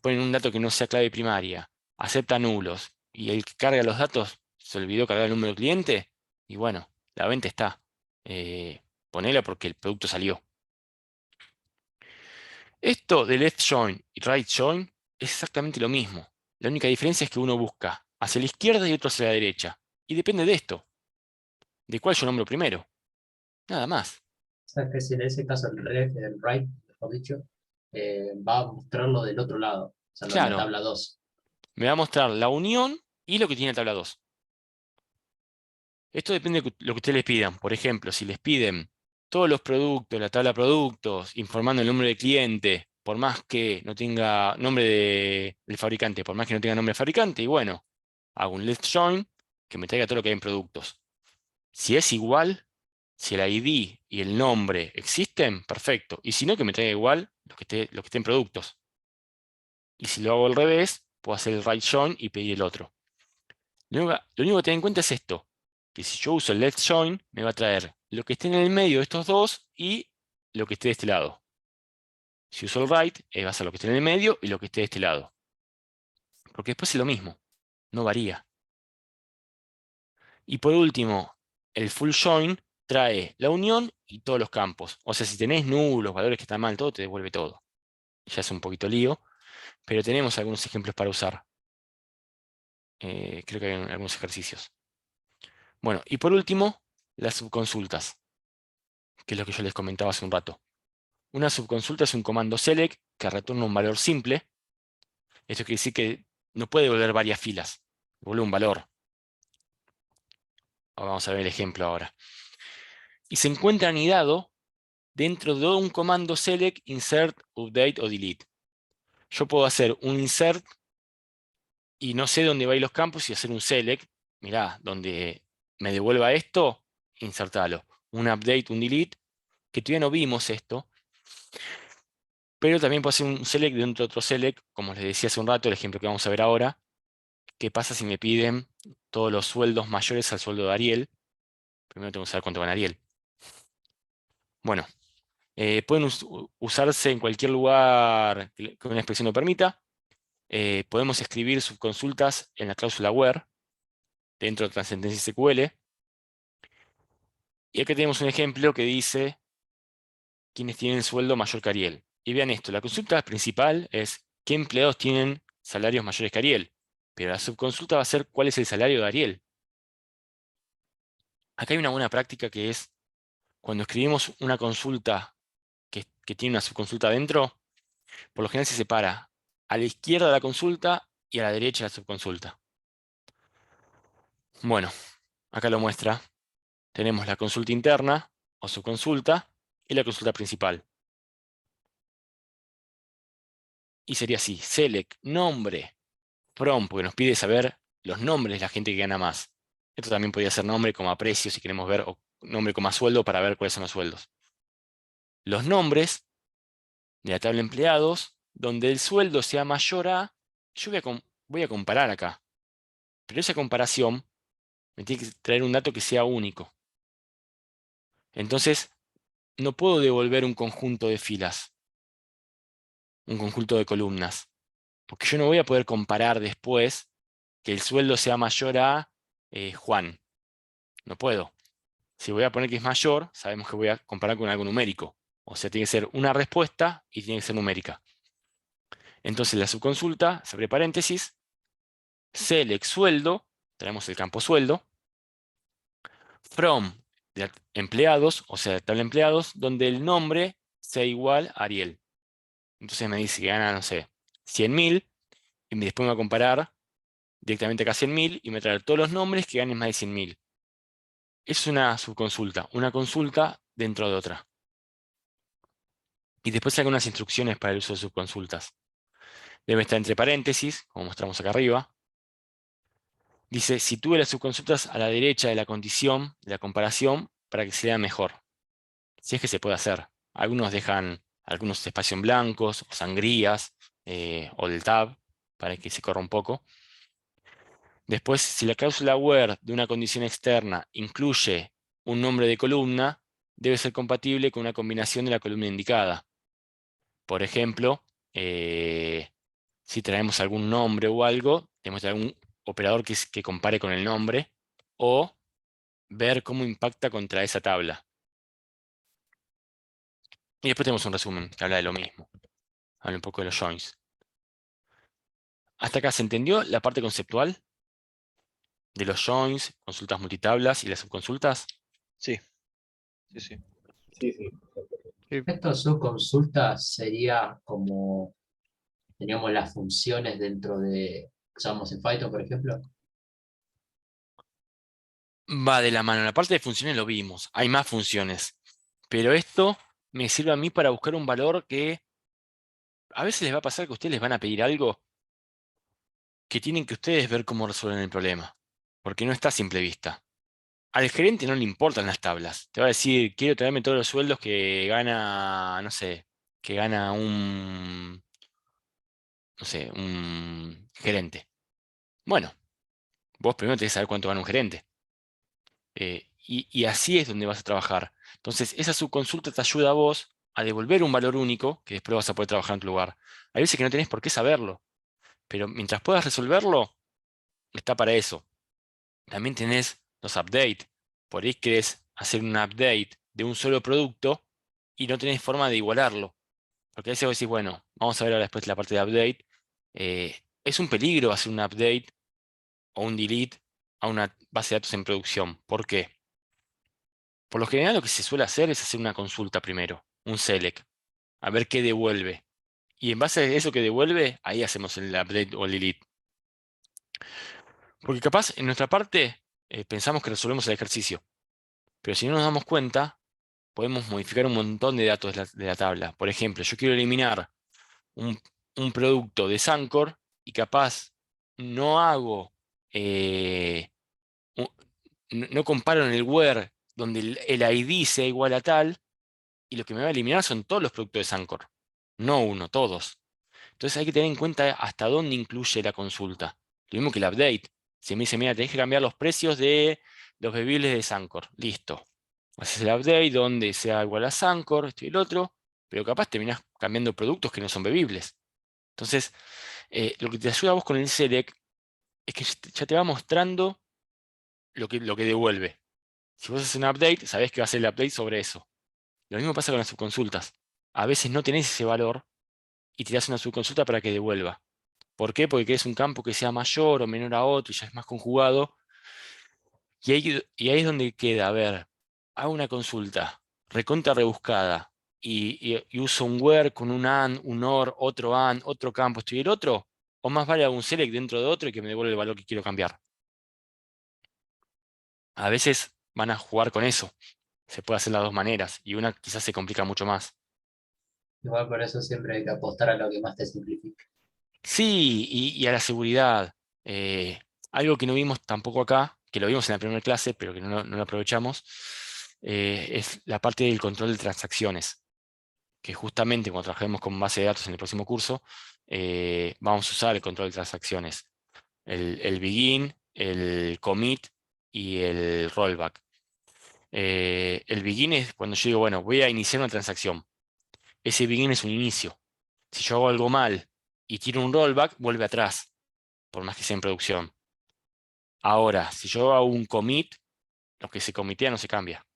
ponen un dato que no sea clave primaria, acepta nulos, y el que carga los datos se olvidó cargar el número de cliente, y bueno, la venta está. Ponela porque el producto salió. Esto de left join y right join es exactamente lo mismo. La única diferencia es que uno busca hacia la izquierda y otro hacia la derecha. Y depende de esto. ¿De cuál yo nombro primero? Nada más.
O sea, que si en ese caso el right, mejor dicho, va a mostrarlo del otro lado, o sea, lo de la
Claro,
tabla 2.
me va a mostrar la unión y lo que tiene la tabla 2. Esto depende de lo que ustedes les pidan. Por ejemplo, si les piden todos los productos, la tabla productos, informando el nombre del cliente, por más que no tenga nombre del fabricante, por más que no tenga nombre de fabricante, y bueno, hago un left join que me traiga todo lo que hay en productos. Si es igual, si el ID y el nombre existen, perfecto. Y si no, que me traiga igual lo que esté en productos. Y si lo hago al revés, puedo hacer el right join y pedir el otro. Lo único que tener en cuenta es esto, que si yo uso el left join, me va a traer lo que esté en el medio de estos dos y lo que esté de este lado. Si uso el right, va a ser lo que esté en el medio y lo que esté de este lado. Porque después es lo mismo, no varía. Y por último, el full join trae la unión y todos los campos. O sea, si tenés nulos, valores que están mal, todo te devuelve todo. Ya es un poquito lío, pero tenemos algunos ejemplos para usar. Creo que hay algunos ejercicios. Bueno, y por último, las subconsultas, que es lo que yo les comentaba hace un rato. Una subconsulta es un comando select que retorna un valor simple. Esto quiere decir que no puede devolver varias filas, devuelve un valor. Ahora vamos a ver el ejemplo ahora. Y se encuentra anidado dentro de un comando select, insert, update o delete. Yo puedo hacer un insert y no sé dónde va a ir los campos y hacer un select. Mirá, donde me devuelva esto, insertalo. Un update, un delete, que todavía no vimos esto. Pero también puedo hacer un select dentro de otro select, como les decía hace un rato, el ejemplo que vamos a ver ahora. ¿Qué pasa si me piden todos los sueldos mayores al sueldo de Ariel? Primero tengo que saber cuánto gana Ariel. Bueno, pueden usarse en cualquier lugar que una expresión lo permita. Podemos escribir subconsultas en la cláusula where, dentro de otra sentencia SQL. Y acá tenemos un ejemplo que dice quiénes tienen sueldo mayor que Ariel. Y vean esto, la consulta principal es qué empleados tienen salarios mayores que Ariel. Pero la subconsulta va a ser cuál es el salario de Ariel. Acá hay una buena práctica que es cuando escribimos una consulta que tiene una subconsulta dentro, por lo general se separa a la izquierda de la consulta y a la derecha de la subconsulta. Bueno, acá lo muestra. Tenemos la consulta interna o subconsulta y la consulta principal. Y sería así, select, nombre, from, porque nos pide saber los nombres de la gente que gana más. Esto también podría ser nombre, precio, si queremos ver, o nombre, sueldo, para ver cuáles son los sueldos. Los nombres de la tabla empleados, donde el sueldo sea mayor a, yo voy a comparar acá. Pero esa comparación me tiene que traer un dato que sea único. Entonces, no puedo devolver un conjunto de filas, un conjunto de columnas, porque yo no voy a poder comparar después que el sueldo sea mayor a Juan. No puedo. Si voy a poner que es mayor, sabemos que voy a comparar con algo numérico. O sea, tiene que ser una respuesta y tiene que ser numérica. Entonces la subconsulta, se abre paréntesis, select sueldo, tenemos el campo sueldo, from de empleados, o sea, tabla empleados, donde el nombre sea igual a Ariel. Entonces me dice que gana, no sé, 100.000, y después me va a comparar directamente acá 100.000 y me trae todos los nombres que ganen más de 100.000. Es una subconsulta, una consulta dentro de otra. Y después hay algunas instrucciones para el uso de subconsultas. Debe estar entre paréntesis, como mostramos acá arriba. Dice, sitúe las subconsultas a la derecha de la condición de la comparación para que sea mejor. Si es que se puede hacer. Algunos dejan algunos espacios en blancos, o sangrías, o del tab, para que se corra un poco. Después, si la cláusula where de una condición externa incluye un nombre de columna, debe ser compatible con una combinación de la columna indicada. Por ejemplo, si traemos algún nombre o algo, tenemos algún operador que compare con el nombre, o ver cómo impacta contra esa tabla. Y después tenemos un resumen que habla de lo mismo. Habla un poco de los joins. ¿Hasta acá se entendió la parte conceptual de los joins, consultas multitablas y las subconsultas?
Sí. Sí, sí.
Sí, sí.
Esto subconsulta sería como teníamos las funciones dentro de, usamos en Python, por ejemplo.
Va de la mano. La parte de funciones lo vimos. Hay más funciones. Pero esto me sirve a mí para buscar un valor que a veces les va a pasar que ustedes les van a pedir algo que tienen que ustedes ver cómo resuelven el problema. Porque no está a simple vista. Al gerente no le importan las tablas. Te va a decir, quiero traerme todos los sueldos que gana, no sé, que gana un, no sé, un gerente. Bueno, vos primero tenés que saber cuánto gana un gerente. Y así es donde vas a trabajar. Entonces, esa subconsulta te ayuda a vos a devolver un valor único que después vas a poder trabajar en tu lugar. Hay veces que no tenés por qué saberlo, pero mientras puedas resolverlo, está para eso. También tenés los updates. Por ahí querés hacer un update de un solo producto y no tenés forma de igualarlo. Porque a veces vos decís, bueno, vamos a ver ahora después la parte de update. Es un peligro hacer un update o un delete a una base de datos en producción. ¿Por qué? Por lo general lo que se suele hacer es hacer una consulta primero, un select, a ver qué devuelve. Y en base a eso que devuelve, ahí hacemos el update o el delete. Porque capaz en nuestra parte pensamos que resolvemos el ejercicio, pero si no nos damos cuenta, podemos modificar un montón de datos de la tabla. Por ejemplo, yo quiero eliminar un, un producto de Sancor y capaz no hago, u- no comparo en el where donde el ID sea igual a tal, y lo que me va a eliminar son todos los productos de Sancor, no uno, todos. Entonces hay que tener en cuenta hasta dónde incluye la consulta. Lo mismo que el update. Si me dice, mira, tenés que cambiar los precios de los bebibles de Sancor. Listo. Haces el update donde sea igual a Sancor, esto y el otro, pero capaz terminás cambiando productos que no son bebibles. Entonces, lo que te ayuda a vos con el select es que ya te va mostrando lo que devuelve. Si vos haces un update, sabés que va a ser el update sobre eso. Lo mismo pasa con las subconsultas. A veces no tenés ese valor y tirás una subconsulta para que devuelva. ¿Por qué? Porque querés un campo que sea mayor o menor a otro y ya es más conjugado. Y ahí es donde queda, a ver, hago una consulta recontra rebuscada y uso un where con un and, un or, otro campo, esto y el otro, o más vale hago un select dentro de otro y que me devuelva el valor que quiero cambiar. A veces van a jugar con eso. Se puede hacer las dos maneras y una quizás se complica mucho más.
Igual por eso siempre hay que apostar a lo que más te simplifique.
Sí, y a la seguridad. eh, Algo que no vimos tampoco acá, que lo vimos en la primera clase, pero que no lo aprovechamos, es la parte del control de transacciones, que justamente cuando trabajemos con base de datos en el próximo curso, vamos a usar el control de transacciones. El begin, el commit y el rollback. El begin es cuando yo digo, bueno, voy a iniciar una transacción. Ese begin es un inicio. Si yo hago algo mal y tiro un rollback, vuelve atrás, por más que sea en producción. Ahora, si yo hago un commit, lo que se comitea no se cambia.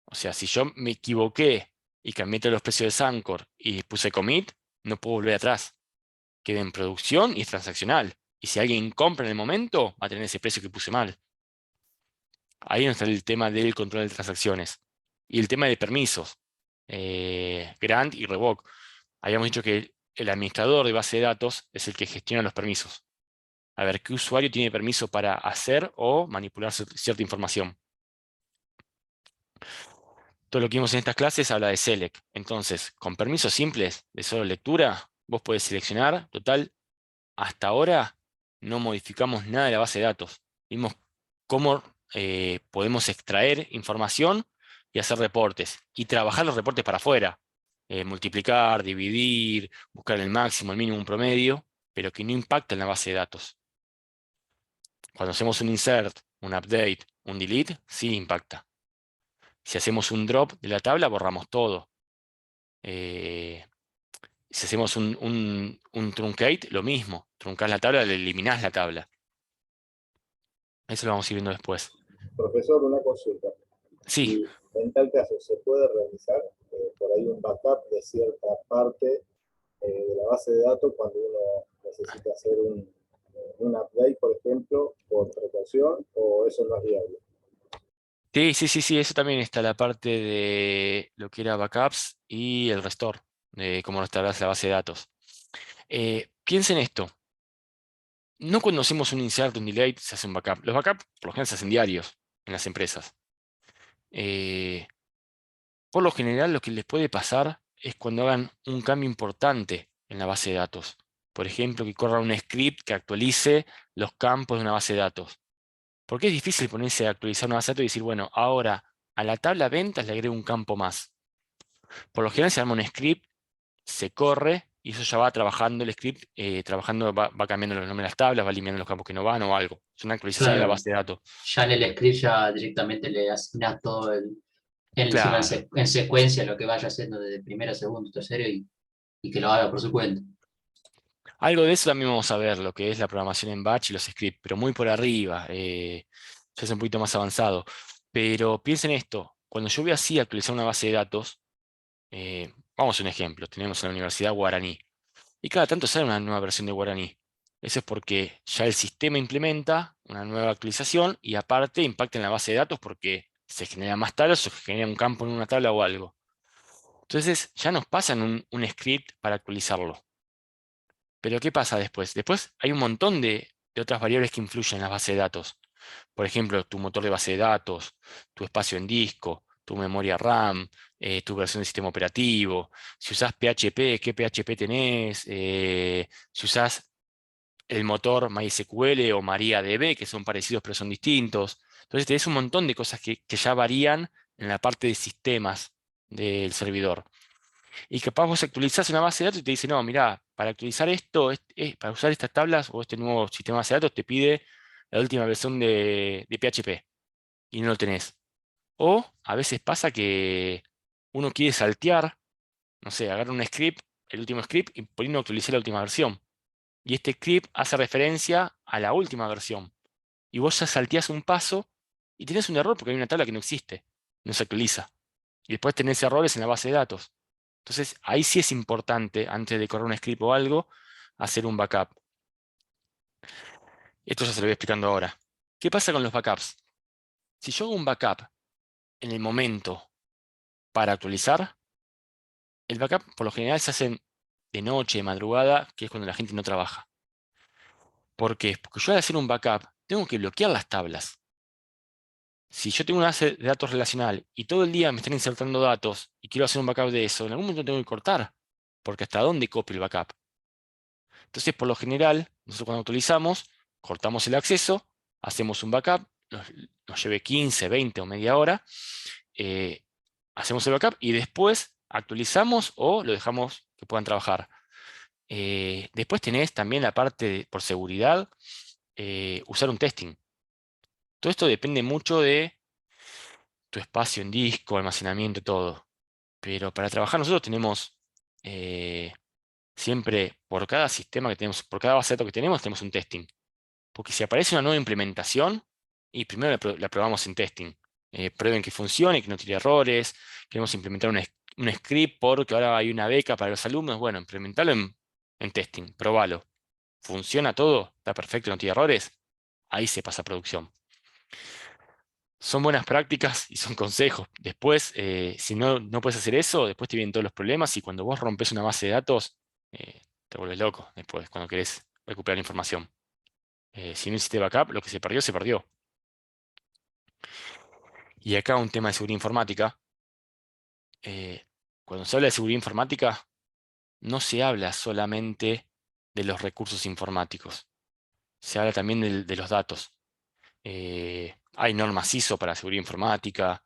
O sea, si yo me equivoqué y cambié todos los precios de Sancor y puse commit, no puedo volver atrás. Queda en producción y es transaccional. Y si alguien compra en el momento, va a tener ese precio que puse mal. Ahí no está el tema del control de transacciones. Y el tema de permisos, grant y revoke. Habíamos dicho que el administrador de base de datos es el que gestiona los permisos. A ver qué usuario tiene permiso para hacer o manipular cierta información. Todo lo que vimos en estas clases habla de select. Entonces, con permisos simples de solo lectura, vos podés seleccionar. Total, hasta ahora no modificamos nada de la base de datos. Vimos cómo podemos extraer información y hacer reportes. Y trabajar los reportes para afuera. Multiplicar, dividir, buscar el máximo, el mínimo, un promedio, pero que no impacta en la base de datos. Cuando hacemos un insert, un update, un delete, sí impacta. Si hacemos un drop de la tabla, borramos todo. Eh, si hacemos un truncate, lo mismo. Truncás la tabla, le eliminás la tabla. Eso lo vamos a ir viendo después.
Profesor, una consulta.
Sí,
Y en tal caso, ¿se puede realizar por ahí un backup de cierta parte de la base de datos cuando uno necesita hacer un update, por ejemplo, por precaución, o eso no es viable?
sí, eso también está la parte de lo que era backups y el restore, de cómo restaurar la base de datos. Piensen esto. No cuando hacemos un insert, un delete, se hace un backup. Los backups, por lo general, se hacen diarios en las empresas. Eh, Por lo general, lo que les puede pasar es cuando hagan un cambio importante en la base de datos. Por ejemplo, que corra un script que actualice los campos de una base de datos. Porque es difícil ponerse a actualizar una base de datos y decir, bueno, ahora a la tabla ventas le agrego un campo más. Por lo general se arma un script, se corre y eso ya va trabajando el script, va cambiando los nombres de las tablas, va eliminando los campos que no van o algo. Es una actualización de la
Claro,
base de datos.
ya en el script ya directamente le asignas todo encima
Claro.
en secuencia lo que vaya haciendo desde primero, segundo, tercero y que lo haga por su cuenta.
Algo de eso también vamos a ver, lo que es la programación en batch y los scripts, pero muy por arriba, ya es un poquito más avanzado. Pero piensen esto, cuando yo voy así a actualizar una base de datos, vamos a un ejemplo, tenemos en la Universidad Guaraní, y cada tanto sale una nueva versión de Guaraní. Eso es porque ya el sistema implementa una nueva actualización y aparte impacta en la base de datos porque se generan más tablas o se genera un campo en una tabla o algo. Entonces ya nos pasan un script para actualizarlo. Pero ¿qué pasa después? Después hay un montón de de otras variables que influyen en las bases de datos. Por ejemplo, tu motor de base de datos, tu espacio en disco, tu memoria RAM, tu versión de sistema operativo. Si usás PHP, ¿qué PHP tenés? Si usás el motor MySQL o MariaDB, que son parecidos pero son distintos. Entonces tenés un montón de cosas que ya varían en la parte de sistemas del servidor. Y capaz vos actualizás una base de datos y te dice, no, mirá, para actualizar esto, para usar estas tablas o este nuevo sistema de base de datos, te pide la última versión de PHP y no lo tenés. O a veces pasa que uno quiere saltear, no sé, agarra un script, el último script, y por ahí no actualiza la última versión. Y este script hace referencia a la última versión. Y vos ya salteás un paso y tenés un error porque hay una tabla que no existe, no se actualiza. Y después tenés errores en la base de datos. Entonces, ahí sí es importante, antes de correr un script o algo, hacer un backup. Esto ya se lo voy explicando ahora. ¿Qué pasa con los backups? Si yo hago un backup en el momento para actualizar, el backup por lo general se hace de noche, de madrugada, que es cuando la gente no trabaja. ¿Por qué? Porque yo al hacer un backup tengo que bloquear las tablas. Si yo tengo una base de datos relacional y todo el día me están insertando datos y quiero hacer un backup de eso, en algún momento tengo que cortar, porque hasta dónde copio el backup. Entonces, por lo general, nosotros cuando actualizamos, cortamos el acceso, hacemos un backup, nos lleve 15, 20 o media hora, hacemos el backup y después actualizamos o lo dejamos que puedan trabajar. Después tenés también la parte, por seguridad, usar un testing. Todo esto depende mucho de tu espacio en disco, almacenamiento, todo. Pero para trabajar nosotros tenemos siempre, por cada sistema que tenemos, por cada base de datos que tenemos un testing. Porque si aparece una nueva implementación, y primero la probamos en testing. Prueben que funcione, que no tire errores. Queremos implementar un script porque ahora hay una beca para los alumnos. Bueno, implementarlo en testing, probalo. ¿Funciona todo? ¿Está perfecto, no tiene errores? Ahí se pasa a producción. Son buenas prácticas y son consejos. Después, si no puedes hacer eso, después te vienen todos los problemas y cuando vos rompes una base de datos, te vuelves loco después, cuando querés recuperar información. Si no hiciste backup, lo que se perdió, se perdió. Y acá un tema de seguridad informática. Cuando se habla de seguridad informática, no se habla solamente de los recursos informáticos. Se habla también de los datos. Hay normas ISO para seguridad informática.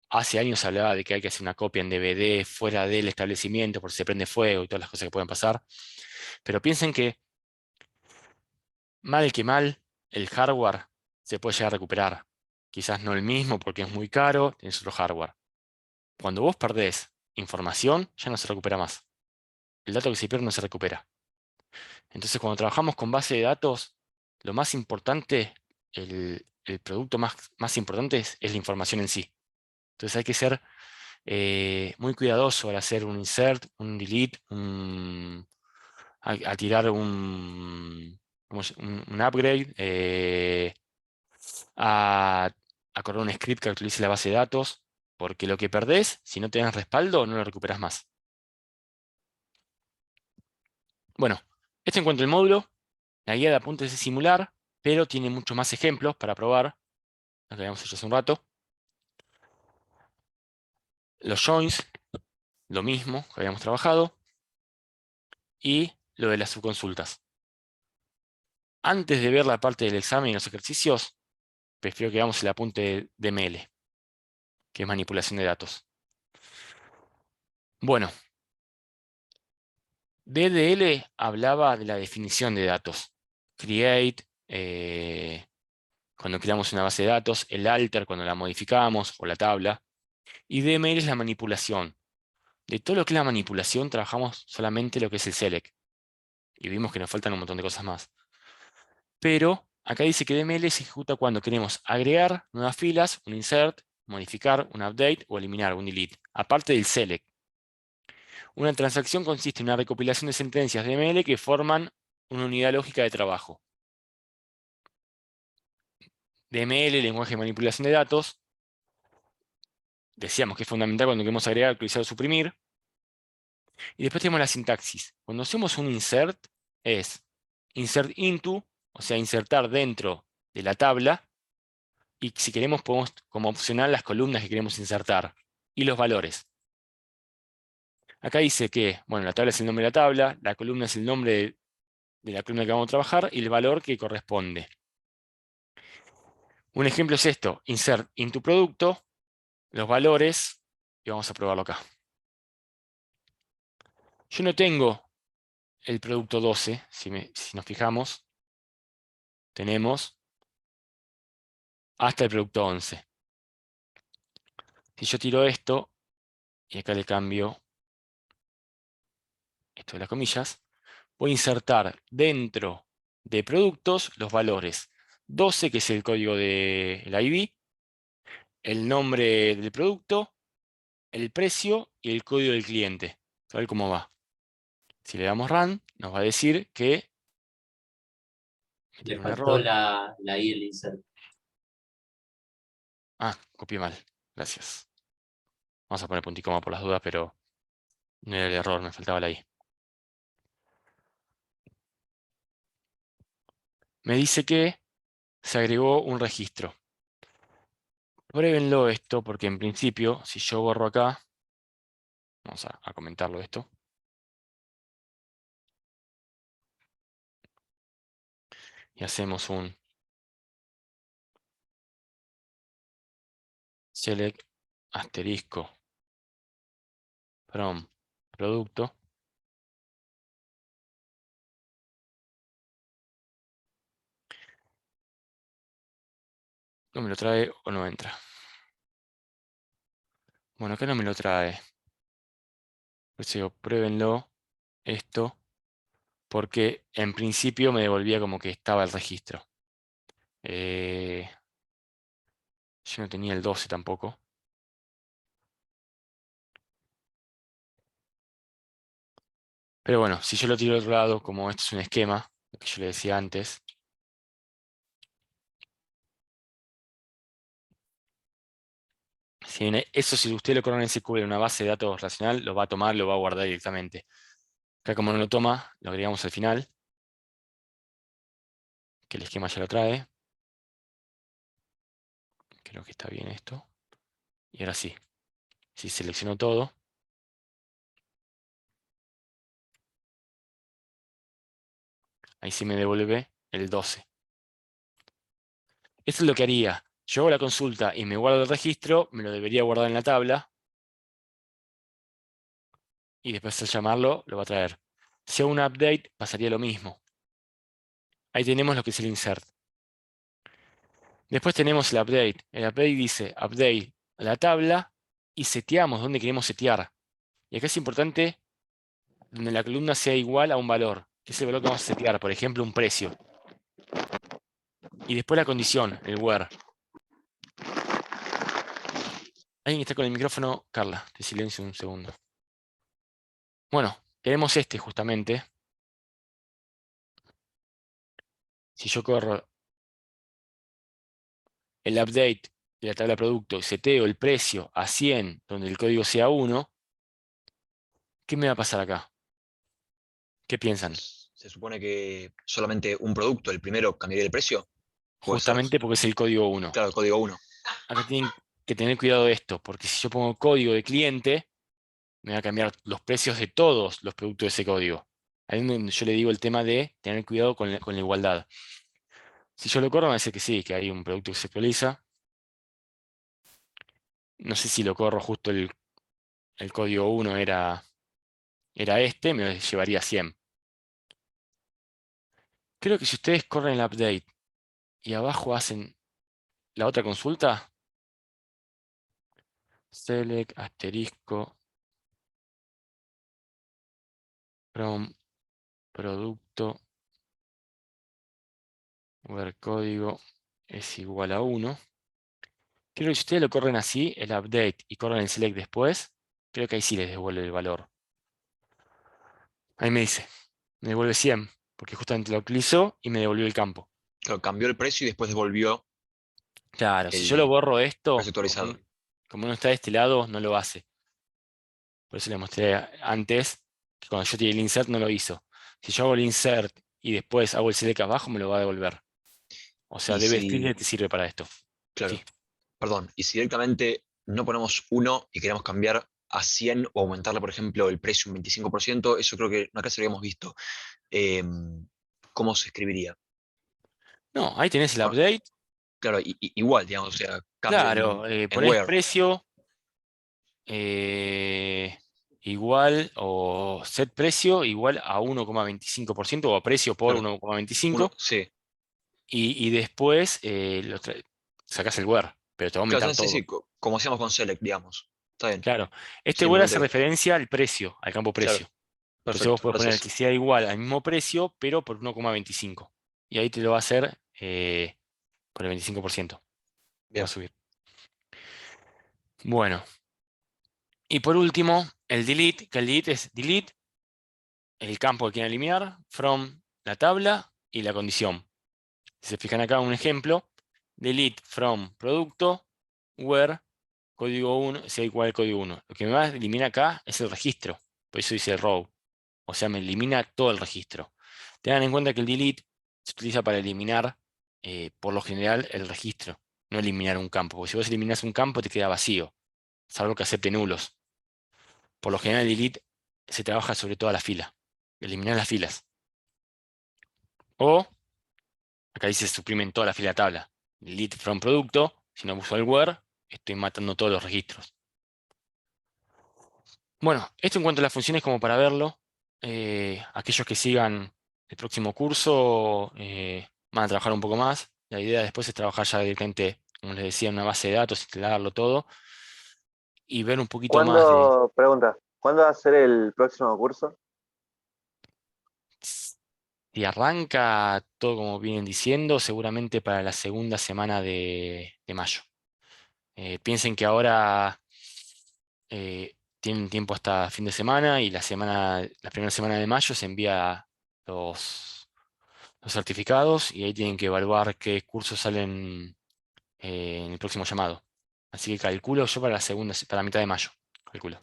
Hace años se hablaba de que hay que hacer una copia en DVD fuera del establecimiento por si se prende fuego y todas las cosas que pueden pasar. Pero piensen que, mal que mal, el hardware se puede llegar a recuperar. Quizás no el mismo porque es muy caro, tienes otro hardware. Cuando vos perdés información, ya no se recupera más. El dato que se pierde no se recupera. Entonces, cuando trabajamos con base de datos, lo más importante, el producto más importante es la información en sí. Entonces hay que ser muy cuidadoso al hacer un insert, un delete, a tirar un upgrade, a correr un script que actualice la base de datos, porque lo que perdés, si no tenés respaldo, no lo recuperas más. Bueno, esto en cuanto al módulo, la guía de apuntes es simular, pero tiene muchos más ejemplos para probar, lo que habíamos hecho hace un rato. Los joins, lo mismo que habíamos trabajado, y lo de las subconsultas. Antes de ver la parte del examen y los ejercicios, prefiero que hagamos el apunte de DML, que es manipulación de datos. Bueno, DDL hablaba de la definición de datos. Create, cuando creamos una base de datos, el alter cuando la modificamos, o la tabla. Y DML es la manipulación. De todo lo que es la manipulación, trabajamos solamente lo que es el select. Y vimos que nos faltan un montón de cosas más. Pero acá dice que DML se ejecuta cuando queremos agregar nuevas filas, un insert, modificar, un update o eliminar, un delete. Aparte del select. Una transacción consiste en una recopilación de sentencias DML que forman una unidad lógica de trabajo. DML, lenguaje de manipulación de datos. Decíamos que es fundamental cuando queremos agregar, actualizar o suprimir. Y después tenemos la sintaxis. Cuando hacemos un insert, es insert into, o sea, insertar dentro de la tabla, y si queremos podemos como opcional las columnas que queremos insertar y los valores. Acá dice que, bueno, la tabla es el nombre de la tabla, la columna es el nombre de la columna que vamos a trabajar y el valor que corresponde. Un ejemplo es esto, insert into producto, los valores, y vamos a probarlo acá. Yo no tengo el producto 12, si nos fijamos, tenemos hasta el producto 11. Si yo tiro esto, y acá le cambio esto de las comillas, voy a insertar dentro de productos los valores 12, que es el código del ID, el nombre del producto, el precio y el código del cliente. A ver cómo va. Si le damos Run, nos va a decir que
Le
tiene un
faltó
error.
la I del insert.
Ah, copié mal. Gracias. Vamos a poner punto y coma por las dudas, pero no era el error, me faltaba la I. Me dice que se agregó un registro. Pruébenlo esto, porque en principio, si yo borro acá, vamos a comentarlo esto. Y hacemos un select asterisco from producto. No me lo trae o no entra. Bueno, acá no me lo trae. Por eso digo, pruébenlo esto, porque en principio me devolvía como que estaba el registro. Yo no tenía el 12 tampoco. Pero bueno, si yo lo tiro al otro lado, como esto es un esquema, lo que yo le decía antes, eso si usted lo corre en SQL en una base de datos relacional, lo va a tomar, lo va a guardar directamente. Acá como no lo toma, lo agregamos al final, que el esquema ya lo trae. Creo que está bien esto. Y ahora sí, si selecciono todo, ahí sí me devuelve el 12. Esto es lo que haría. Yo hago la consulta y me guardo el registro, me lo debería guardar en la tabla, y después al llamarlo lo va a traer. Si hago un update, pasaría lo mismo. Ahí tenemos lo que es el insert. Después tenemos el update. El update dice update a la tabla y seteamos dónde queremos setear. Y acá es importante donde la columna sea igual a un valor, que es el valor que vamos a setear, por ejemplo, un precio. Y después la condición, el where. ¿Alguien está con el micrófono? Carla, te silencio un segundo. Bueno, tenemos este justamente. Si yo corro el update de la tabla producto y seteo el precio a 100, donde el código sea 1, ¿qué me va a pasar acá? ¿Qué piensan?
Se supone que solamente un producto, el primero, cambiaría el precio. ¿Puede ser?
Justamente porque es el código 1.
Claro, el código 1.
Acá tienen que tener cuidado de esto, porque si yo pongo código de cliente, me va a cambiar los precios de todos los productos de ese código. Ahí es donde yo le digo el tema de tener cuidado con la igualdad. Si yo lo corro, me va a decir que sí, que hay un producto que se actualiza. No sé si lo corro justo el código 1 era este, me llevaría a 100. Creo que si ustedes corren el update y abajo hacen la otra consulta, select asterisco from producto where código es igual a 1. Creo que si ustedes lo corren así, el update, y corren el select después, creo que ahí sí les devuelve el valor. Ahí me dice, me devuelve 100, porque justamente lo utilizó y me devolvió el campo.
Claro, cambió el precio y después devolvió
Claro, si
el
yo lo borro esto,
precio actualizado.
como no está de este lado, no lo hace. Por eso le mostré antes que cuando yo tiré el insert no lo hizo. Si yo hago el insert y después hago el select abajo, me lo va a devolver. O sea,
Y
DB
si,
Fiddler te sirve para esto.
claro,
Sí.
perdón, y si directamente no ponemos 1 y queremos cambiar a 100 o aumentarle, por ejemplo, el precio un 25%, eso creo que acá se lo habíamos visto. ¿Cómo se escribiría?
No, ahí tenés el
Ah,
update.
claro, igual, digamos, o sea, cambio
Claro,
en
ponés
where.
precio igual o set precio igual a 1,25% o a precio por
Claro,
1,25
sí.
y después sacás el where, pero te va a
Claro,
aumentar
sí, sí,
todo.
como hacíamos con select, digamos. Está bien.
Claro, este where hace
Simplemente,
referencia al precio, al campo
claro,
precio. Entonces vos
perfecto,
podés poner que
gracias.
sea igual al mismo precio, pero por 1,25. Y ahí te lo va a hacer por el 25%. Te va a
Bien.
subir. Bueno, y por último, el delete, que el delete es delete el campo que quieren eliminar, from la tabla y la condición. Si se fijan acá un ejemplo, delete from producto, where, código 1, sea igual al código 1. Lo que me va a eliminar acá es el registro, por eso dice row. O sea, me elimina todo el registro. Tengan en cuenta que el delete se utiliza para eliminar, por lo general, el registro, no eliminar un campo. Porque si vos eliminás un campo, te queda vacío, salvo que acepte nulos. Por lo general, el delete se trabaja sobre toda la fila. Eliminar las filas. O, acá dice suprimen toda la fila de tabla. Delete from producto, si no uso el where, estoy matando todos los registros. Bueno, esto en cuanto a las funciones como para verlo. Aquellos que sigan el próximo curso van a trabajar un poco más. La idea después es trabajar ya directamente, como les decía, en una base de datos, instalarlo todo y ver un poquito más de...
Pregunta, ¿cuándo va a ser el próximo curso?
Si arranca todo como vienen diciendo, seguramente para la segunda semana de mayo. Piensen que ahora tienen tiempo hasta fin de semana y la primera semana de mayo se envía los certificados y ahí tienen que evaluar qué cursos salen en el próximo llamado. Así que calculo yo para la segunda, para mitad de mayo, calculo.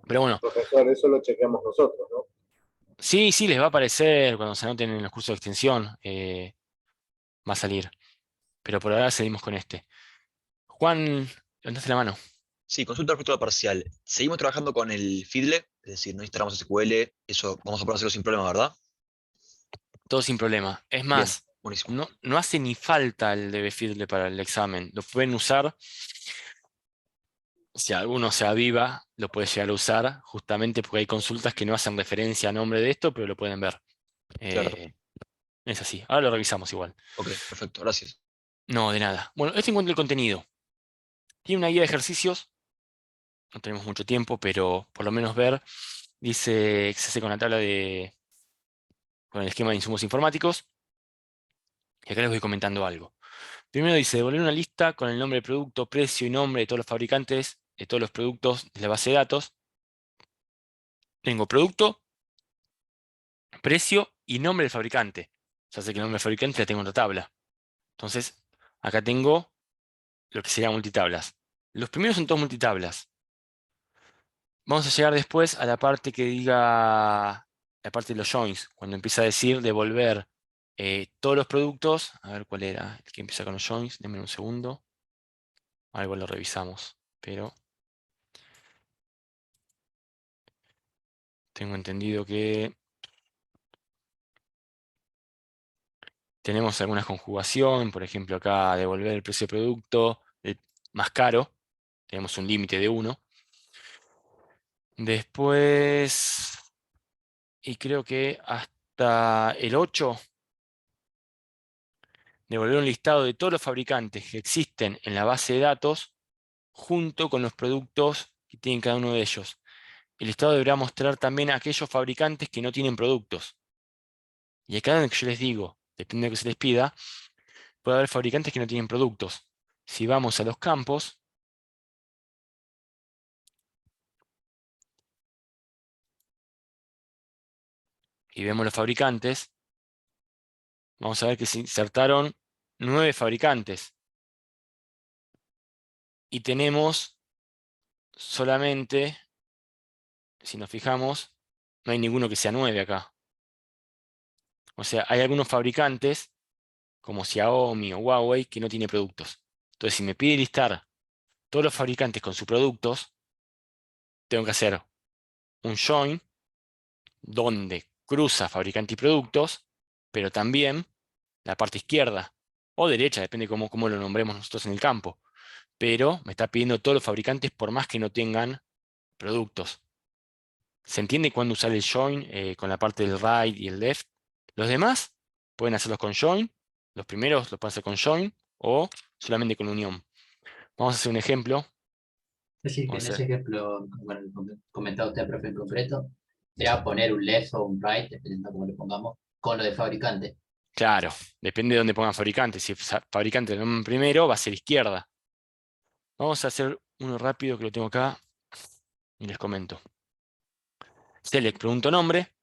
Pero bueno,
Profesor, eso lo chequeamos nosotros, ¿no?
sí, sí, les va a aparecer cuando se anoten en los cursos de extensión, va a salir. Pero por ahora seguimos con este. Juan, levantaste la mano.
Sí, consulta respecto a la parcial. Seguimos trabajando con el Fiddle, es decir, no instalamos SQL, eso vamos a poder hacerlo sin problema, ¿verdad?
Todo sin problema. Es
Bien,
más,
buenísimo.
no hace ni falta el DB Fiddle para el examen. Lo pueden usar, si alguno se aviva, lo puede llegar a usar, justamente porque hay consultas que no hacen referencia a nombre de esto, pero lo pueden ver.
Claro,
Eh, es así. Ahora lo revisamos igual.
ok, perfecto, gracias.
No, de nada. Bueno, esto en cuanto al contenido. Tiene una guía de ejercicios. No tenemos mucho tiempo, pero por lo menos ver. Dice que se hace con la tabla con el esquema de insumos informáticos. Y acá les voy comentando algo. Primero dice, devolver una lista con el nombre del producto, precio y nombre de todos los fabricantes de todos los productos de la base de datos. Tengo producto, precio y nombre del fabricante. Ya sé que el nombre del fabricante la tengo en otra tabla. Entonces, acá tengo lo que sería multitablas. Los primeros son todos multitablas. Vamos a llegar después a la parte que diga, la parte de los joins, cuando empieza a decir devolver todos los productos. A ver cuál era el que empieza con los joins. Denme un segundo. Algo lo revisamos, pero tengo entendido que tenemos alguna conjugación. Por ejemplo, acá devolver el precio de producto más caro. Tenemos un límite de 1. Después, y creo que hasta el 8, devolver un listado de todos los fabricantes que existen en la base de datos junto con los productos que tienen cada uno de ellos. El listado deberá mostrar también a aquellos fabricantes que no tienen productos. Y acá donde yo les digo, depende de lo que se les pida, puede haber fabricantes que no tienen productos. Si vamos a los campos, y vemos los fabricantes, vamos a ver que se insertaron 9 fabricantes. Y tenemos solamente, si nos fijamos, no hay ninguno que sea 9 acá. O sea, hay algunos fabricantes, como Xiaomi o Huawei, que no tiene productos. Entonces, si me pide listar todos los fabricantes con sus productos, tengo que hacer un join donde cruza fabricante y productos, pero también la parte izquierda o derecha, depende cómo lo nombremos nosotros en el campo. Pero me está pidiendo todos los fabricantes por más que no tengan productos. ¿Se entiende cuándo usar el join con la parte del right y el left? Los demás pueden hacerlos con join, los primeros los pueden hacer con join o solamente con unión. Vamos a hacer un ejemplo.
Es decir, que en
Vamos a
ese
hacer-
ejemplo, bueno, comentado usted, profe, en concreto, sería poner un left o un right, dependiendo de cómo le pongamos, con lo de fabricante.
Claro, depende de dónde pongan fabricante. Si fabricante lo nombran primero, va a ser izquierda. Vamos a hacer uno rápido que lo tengo acá y les comento. Select, pregunto nombre,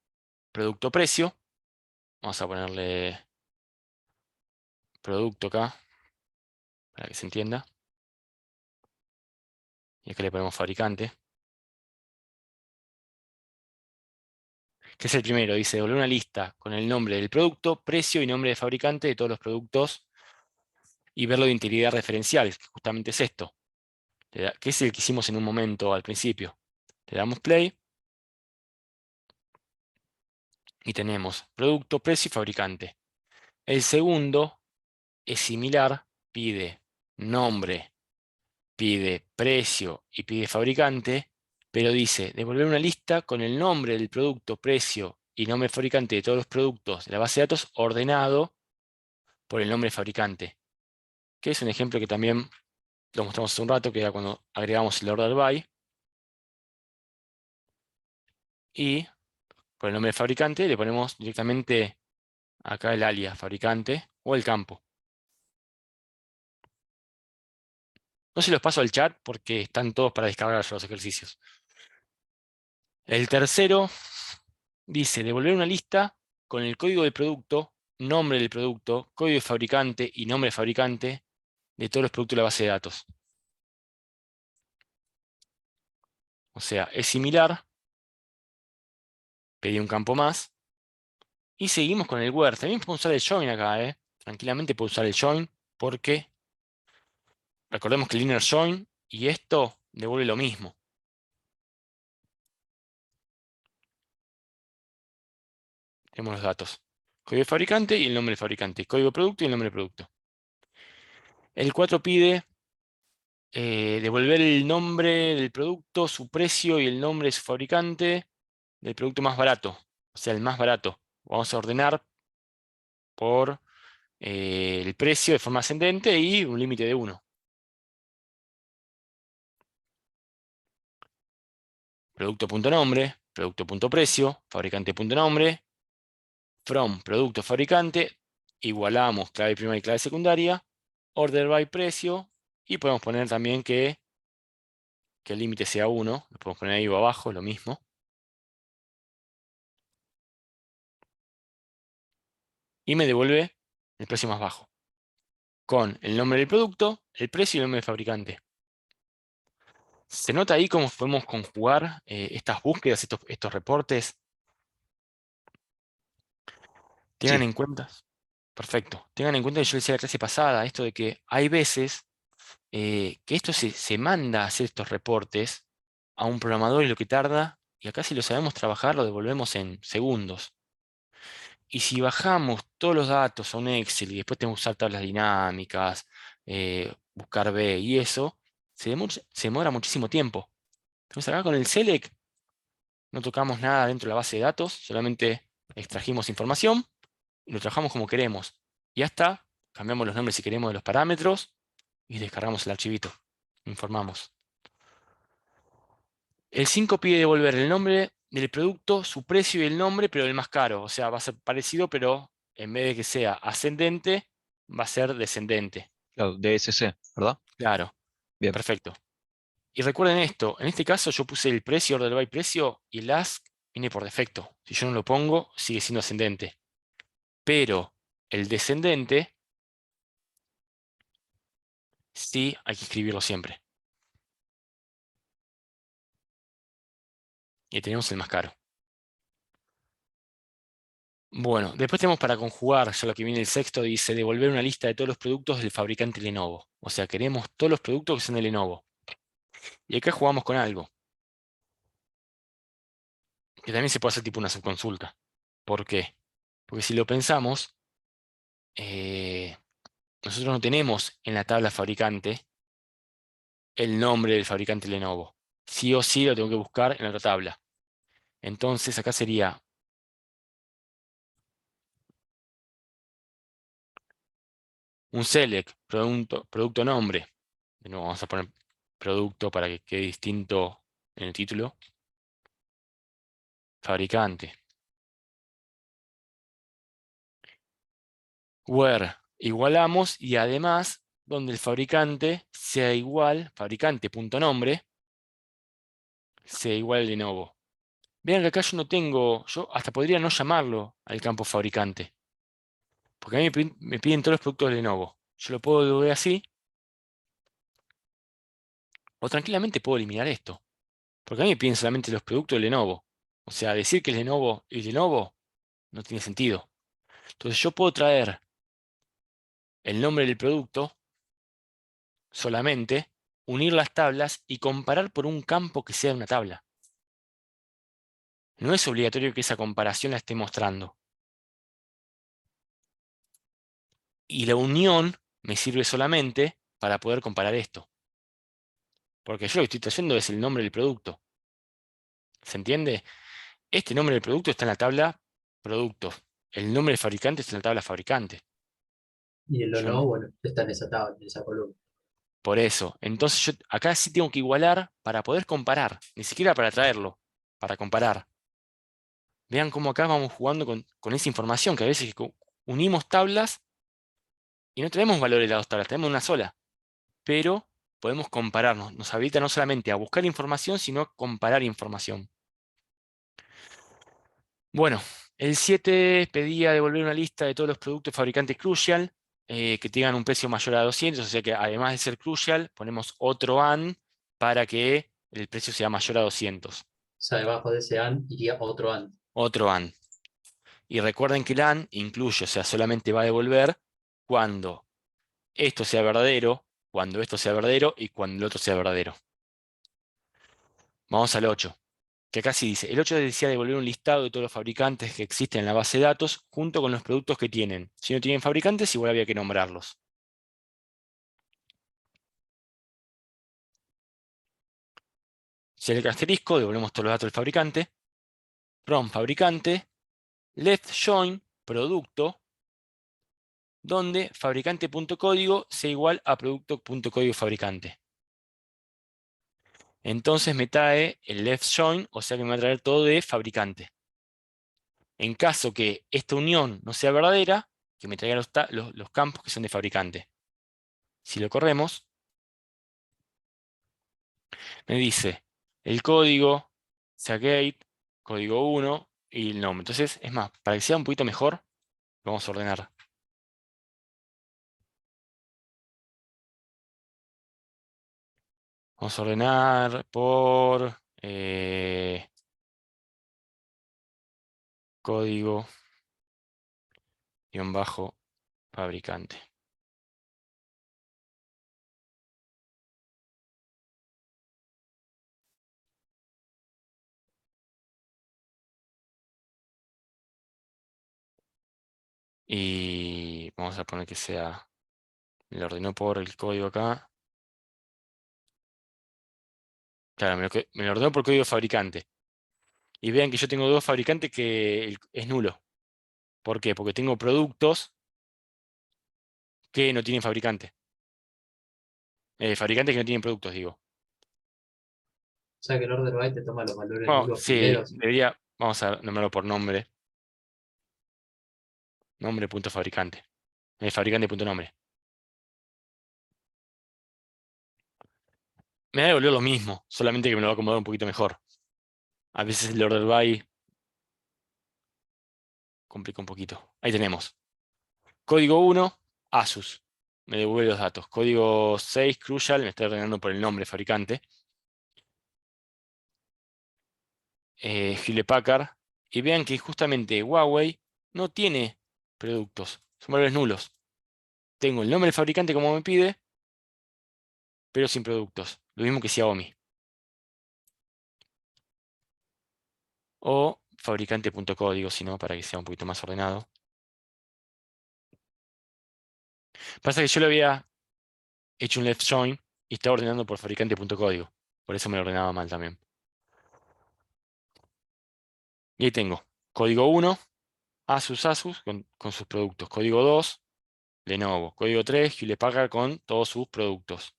producto precio. Vamos a ponerle producto acá, para que se entienda. Y acá le ponemos fabricante. Que es el primero, dice devolver una lista con el nombre del producto, precio y nombre de fabricante de todos los productos y verlo de integridad referencial, que justamente es esto, que es el que hicimos en un momento al principio. Le damos play y tenemos producto, precio y fabricante. El segundo es similar, pide nombre, pide precio y pide fabricante, pero dice devolver una lista con el nombre del producto, precio y nombre de fabricante de todos los productos de la base de datos ordenado por el nombre de fabricante, que es un ejemplo que también lo mostramos hace un rato, que era cuando agregamos el order by, y por el nombre de fabricante le ponemos directamente acá el alias fabricante o el campo. No se los paso al chat porque están todos para descargar los ejercicios. El tercero dice devolver una lista con el código del producto, nombre del producto, código de fabricante y nombre de fabricante de todos los productos de la base de datos. O sea, es similar, pedí un campo más, y seguimos con el where. También puedo usar el join acá, tranquilamente puedo usar el join, porque recordemos que el inner join y esto devuelve lo mismo. Tenemos los datos. Código de fabricante y el nombre del fabricante. Código de producto y el nombre del producto. El 4 pide devolver el nombre del producto, su precio y el nombre de su fabricante del producto más barato. O sea, el más barato. Vamos a ordenar por el precio de forma ascendente y un límite de 1. Producto.nombre, producto.precio, fabricante.nombre, from producto fabricante, igualamos clave primaria y clave secundaria, order by precio, y podemos poner también que el límite sea 1, lo podemos poner ahí o abajo, lo mismo. Y me devuelve el precio más bajo, con el nombre del producto, el precio y el nombre del fabricante. ¿Se nota ahí cómo podemos conjugar estas búsquedas, estos reportes? Tengan
Sí.
en cuenta, perfecto, tengan en cuenta que yo decía en la clase pasada, esto de que hay veces que esto se manda a hacer estos reportes a un programador y lo que tarda, y acá si lo sabemos trabajar, lo devolvemos en segundos. Y si bajamos todos los datos a un Excel y después tenemos que usar tablas dinámicas, buscar B y eso, se demora muchísimo tiempo. Entonces acá con el select no tocamos nada dentro de la base de datos, solamente extrajimos información y lo trabajamos como queremos. Y hasta cambiamos los nombres si queremos de los parámetros y descargamos el archivito. Informamos. El 5 pide devolver el nombre del producto, su precio y el nombre, pero el más caro. O sea, va a ser parecido, pero en vez de que sea ascendente, va a ser descendente.
Claro, DSC, ¿verdad?
Claro,
Bien.
perfecto. Y recuerden esto, en este caso yo puse el precio, order by precio, y el ask viene por defecto. Si yo no lo pongo, sigue siendo ascendente. Pero el descendente, sí hay que escribirlo siempre. Y tenemos el más caro. Bueno, después tenemos para conjugar, ya lo que viene el sexto, dice devolver una lista de todos los productos del fabricante Lenovo. O sea, queremos todos los productos que sean de Lenovo. Y acá jugamos con algo, que también se puede hacer tipo una subconsulta. ¿Por qué? Porque si lo pensamos, nosotros no tenemos en la tabla fabricante el nombre del fabricante Lenovo. Sí o sí lo tengo que buscar en la otra tabla. Entonces acá sería un select, producto nombre. De nuevo vamos a poner producto para que quede distinto en el título. Fabricante. Where igualamos y además donde el fabricante sea igual, fabricante.nombre, sea igual al Lenovo. Vean que acá yo no tengo, yo hasta podría no llamarlo al campo fabricante. Porque a mí me piden todos los productos de Lenovo. Yo lo puedo devolver así. O tranquilamente puedo eliminar esto. Porque a mí me piden solamente los productos de Lenovo. O sea, decir que es Lenovo y Lenovo no tiene sentido. Entonces yo puedo traer el nombre del producto solamente, unir las tablas y comparar por un campo que sea una tabla. No es obligatorio que esa comparación la esté mostrando. Y la unión me sirve solamente para poder comparar esto. Porque yo lo que estoy trayendo es el nombre del producto. ¿Se entiende? Este nombre del producto está en la tabla producto. El nombre del fabricante está en la tabla fabricante.
Y el
Yo
no, bueno, está en esa tabla, en esa columna.
por eso. Entonces yo acá sí tengo que igualar para poder comparar. Ni siquiera para traerlo. Para comparar. Vean cómo acá vamos jugando con esa información, que a veces unimos tablas y no traemos valores de las dos tablas, tenemos una sola. Pero podemos compararnos. Nos habilita no solamente a buscar información, sino a comparar información. Bueno, el 7 pedía devolver una lista de todos los productos fabricantes Crucial que tengan un precio mayor a 200, o sea que además de ser Crucial, ponemos otro AND para que el precio sea mayor a 200.
O sea, debajo de ese AND iría otro AND.
Otro AND. Y recuerden que el AND incluye, o sea, solamente va a devolver cuando esto sea verdadero, cuando esto sea verdadero y cuando el otro sea verdadero. Vamos al 8. Que acá sí dice, el 8 decía devolver un listado de todos los fabricantes que existen en la base de datos junto con los productos que tienen. Si no tienen fabricantes, igual había que nombrarlos. Select asterisco, devolvemos todos los datos del fabricante. From fabricante, left join producto, donde fabricante.código sea igual a producto.código fabricante. Entonces me trae el left join, o sea que me va a traer todo de fabricante. En caso que esta unión no sea verdadera, que me traiga los campos que son de fabricante. Si lo corremos, me dice el código, Seagate, código 1 y el nombre. Entonces, es más, para que sea un poquito mejor, lo vamos a ordenar. Vamos a ordenar por código bajo fabricante. Y vamos a poner que sea, le ordenó por el código acá. Claro, me lo ordenó por código fabricante. Y vean que yo tengo dos fabricantes que es nulo. ¿Por qué? Porque tengo productos que no tienen fabricante. Fabricantes que no tienen productos, digo.
O sea, que el order by te toma los valores
Bueno,
nulos
sí,
primeros.
debería, vamos a nombrarlo por nombre. Nombre.fabricante. Fabricante.nombre. Me va a devolver lo mismo, solamente que me lo va a acomodar un poquito mejor. A veces el order by complica un poquito. Ahí tenemos. Código 1, Asus. Me devuelve los datos. Código 6, Crucial, me está ordenando por el nombre fabricante. Hewlett Packard. Y vean que justamente Huawei no tiene productos, son valores nulos. Tengo el nombre del fabricante como me pide, pero sin productos. Lo mismo que Xiaomi. O fabricante.código, si no, para que sea un poquito más ordenado. Pasa que yo lo había hecho un left join y estaba ordenando por fabricante.código. Por eso me lo ordenaba mal también. Y ahí tengo código 1, Asus con sus productos. Código 2, Lenovo. Código 3, Hewlett Packard con todos sus productos.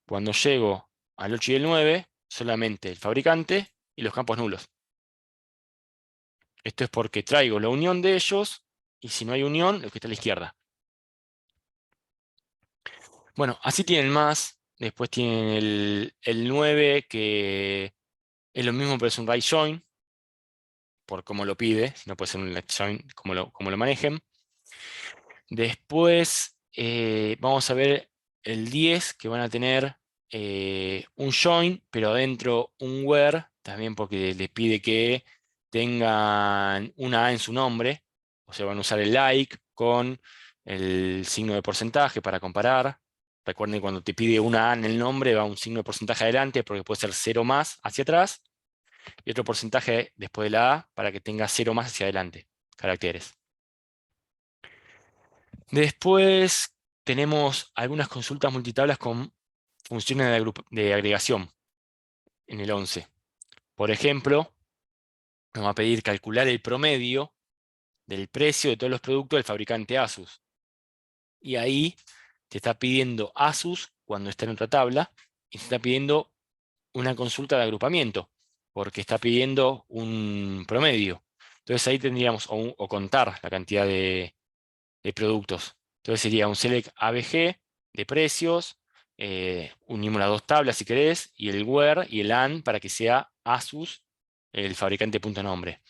Cuando llego al 8 y el 9, solamente el fabricante y los campos nulos. Esto es porque traigo la unión de ellos y si no hay unión, lo que está a la izquierda. Bueno, así tienen más. Después tienen el 9 que es lo mismo, pero es un right join, por cómo lo pide, si no puede ser un left join, como lo manejen. Después vamos a ver el 10, que van a tener un join, pero adentro un where, también porque les pide que tengan una A en su nombre, o sea, van a usar el like con el signo de porcentaje para comparar. Recuerden, cuando te pide una A en el nombre, va un signo de porcentaje adelante, porque puede ser 0 más hacia atrás, y otro porcentaje después de la A para que tenga 0 más hacia adelante, caracteres. Después tenemos algunas consultas multitablas con funciones de agregación en el 11. Por ejemplo, nos va a pedir calcular el promedio del precio de todos los productos del fabricante Asus. Y ahí te está pidiendo Asus cuando está en otra tabla y te está pidiendo una consulta de agrupamiento porque está pidiendo un promedio. Entonces ahí tendríamos o contar la cantidad de productos. Entonces sería un select ABG de precios, unimos las dos tablas si querés, y el where y el and para que sea Asus, el fabricante punto nombre.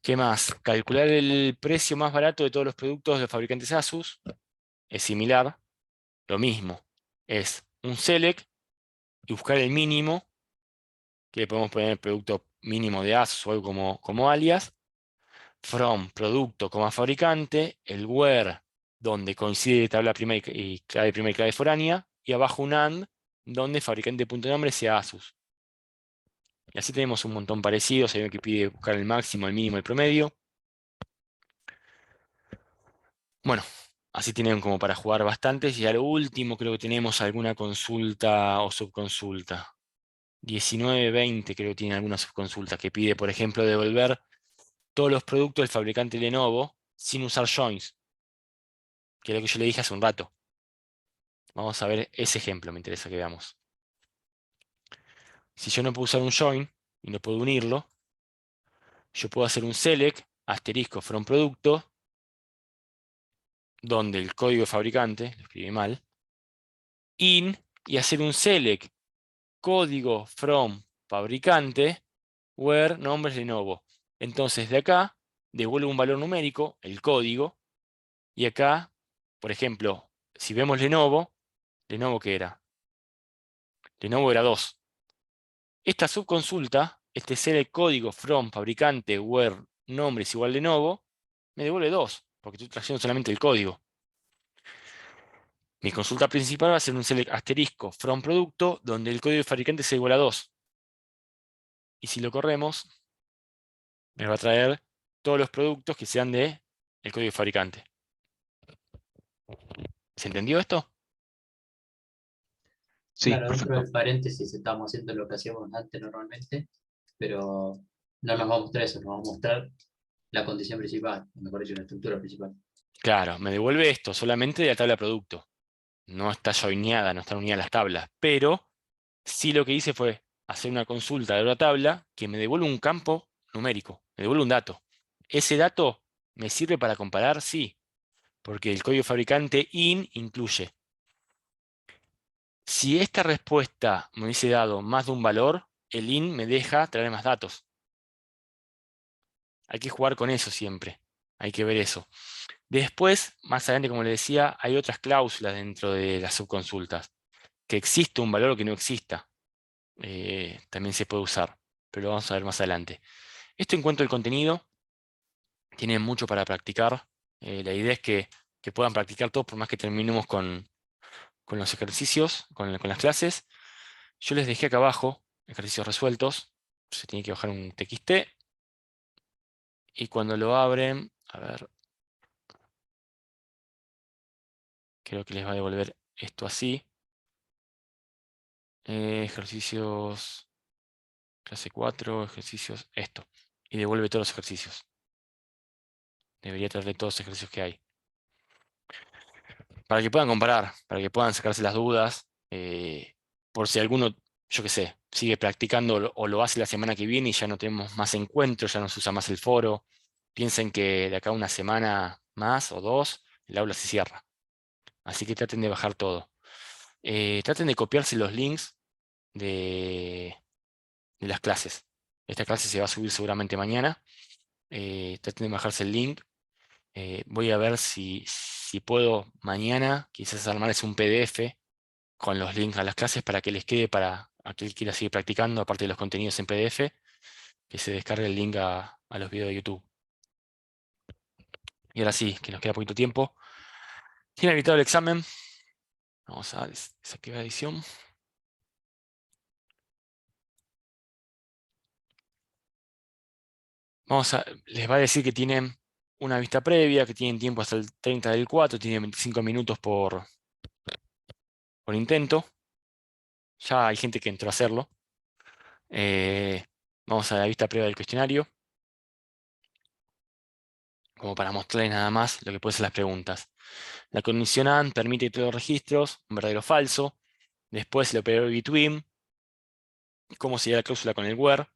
¿Qué más? Calcular el precio más barato de todos los productos de los fabricantes Asus. Es similar. Lo mismo. Es un select y buscar el mínimo, que le podemos poner el producto mínimo de Asus o algo como alias. From producto, fabricante, el where, donde coincide tabla prima y clave foránea, y abajo un and, donde fabricante.nombre sea Asus. Y así tenemos un montón parecidos, hay uno que pide buscar el máximo, el mínimo, el promedio. Bueno, así tienen como para jugar bastantes, y a lo último creo que tenemos alguna consulta o subconsulta. 19-20 creo que tiene alguna subconsulta que pide, por ejemplo, devolver todos los productos del fabricante Lenovo sin usar joins, que es lo que yo le dije hace un rato. Vamos a ver ese ejemplo, me interesa que veamos. Si yo no puedo usar un join y no puedo unirlo, yo puedo hacer un select, asterisco from producto, donde el código de fabricante, lo escribí mal, in, y hacer un select, código from fabricante, where nombre es Lenovo. Entonces de acá devuelvo un valor numérico, el código, y acá, por ejemplo, si vemos Lenovo, ¿Lenovo qué era? Lenovo era 2. Esta subconsulta, este select código from fabricante where nombre es igual Lenovo, me devuelve 2, porque estoy trayendo solamente el código. Mi consulta principal va a ser un select asterisco from producto, donde el código de fabricante sea igual a 2. Y si lo corremos, me va a traer todos los productos que sean de el código de fabricante. ¿Se entendió esto?
Sí,
Claro, dentro
perfecto.
del paréntesis estamos haciendo lo que hacíamos antes normalmente, pero no nos va a mostrar eso, nos va a mostrar la condición principal, mejor dicho, la estructura principal.
Claro, me devuelve esto solamente de la tabla producto. No está joineada, no están unidas las tablas, pero sí lo que hice fue hacer una consulta de una tabla que me devuelve un campo numérico, me devuelve un dato. ¿Ese dato me sirve para comparar? Sí, porque el código fabricante in incluye. Si esta respuesta me hubiese dado más de un valor, el in me deja traer más datos. Hay que jugar con eso siempre, hay que ver eso. Después, más adelante, como les decía, hay otras cláusulas dentro de las subconsultas. Que existe un valor o que no exista. También se puede usar, pero lo vamos a ver más adelante. Esto en cuanto al contenido. tienen mucho para practicar. La idea es que puedan practicar todo por más que terminemos con los ejercicios, con las clases. Yo les dejé acá abajo ejercicios resueltos. Se tiene que bajar un TXT. Y cuando lo abren, a ver, creo que les va a devolver esto así. Ejercicios, clase 4, ejercicios, esto. Y devuelve todos los ejercicios. Debería traerle todos los ejercicios que hay. Para que puedan comparar, para que puedan sacarse las dudas. Por si alguno, yo qué sé, sigue practicando o lo hace la semana que viene y ya no tenemos más encuentros, ya no se usa más el foro. Piensen que de acá a una semana más o 2, el aula se cierra. Así que traten de bajar todo. Traten de copiarse los links de las clases. Esta clase se va a subir seguramente mañana. Traten de bajarse el link. Voy a ver si puedo mañana, quizás armarles un PDF con los links a las clases para que les quede para aquel que quiera seguir practicando, aparte de los contenidos en PDF, que se descargue el link a los videos de YouTube. Y ahora sí, que nos queda poquito tiempo. ¿Tiene habilitado el examen? Vamos a desactivar la edición. Les va a decir que tienen una vista previa, que tienen tiempo hasta el 30 del 4, tienen 25 minutos por intento. Ya hay gente que entró a hacerlo. Vamos a la vista previa del cuestionario, como para mostrarles nada más lo que pueden ser las preguntas. La condición AND permite todos los registros, un verdadero o falso. Después el operador between, cómo sería la cláusula con el where,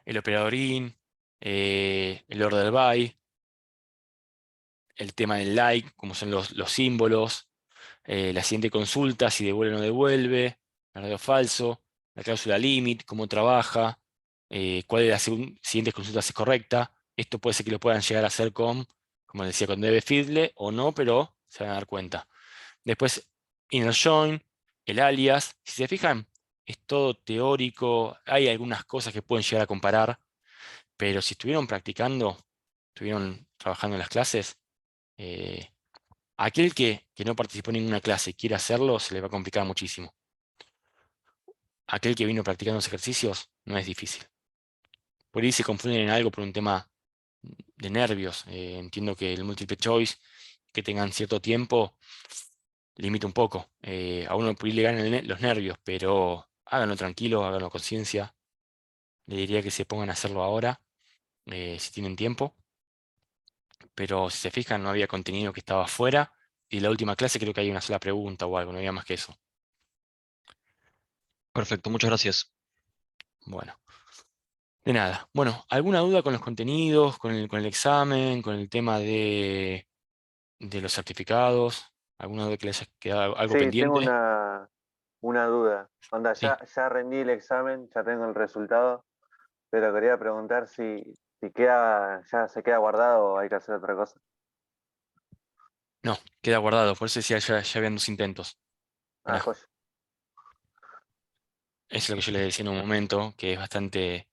el operador in, el order by, el tema del like, cómo son los símbolos, la siguiente consulta, si devuelve o no devuelve, verdadero o falso, la cláusula limit, cómo trabaja, cuál de las siguientes consultas es correcta. Esto puede ser que lo puedan llegar a hacer como les decía, con debe fiddle o no, pero se van a dar cuenta. Después, inner join, el alias. Si se fijan, es todo teórico. Hay algunas cosas que pueden llegar a comparar, pero si estuvieron practicando, estuvieron trabajando en las clases, aquel que no participó en ninguna clase y quiere hacerlo, se le va a complicar muchísimo. Aquel que vino practicando los ejercicios, no es difícil. Por ahí se confunden en algo por un tema de nervios. Entiendo que el multiple choice, que tengan cierto tiempo, limita un poco. A uno por ahí le ganan los nervios, pero háganlo tranquilo, háganlo con conciencia. Le diría que se pongan a hacerlo ahora, si tienen tiempo. Pero si se fijan, no había contenido que estaba afuera. Y la última clase creo que hay una sola pregunta o algo, no había más que eso.
Perfecto, muchas gracias.
Bueno, de nada. Bueno, ¿alguna duda con los contenidos, con el examen, con el tema de los certificados? ¿Alguna duda que les haya quedado algo
Sí, tengo
pendiente?
una duda. Onda,
Sí.
ya rendí el examen, ya tengo el resultado, pero quería preguntar si queda, ya se queda guardado o hay que hacer otra cosa.
No, queda guardado, por eso decía ya habían 2 intentos.
Ah,
Mirá,
joya.
eso es lo que yo les decía en un momento, que es bastante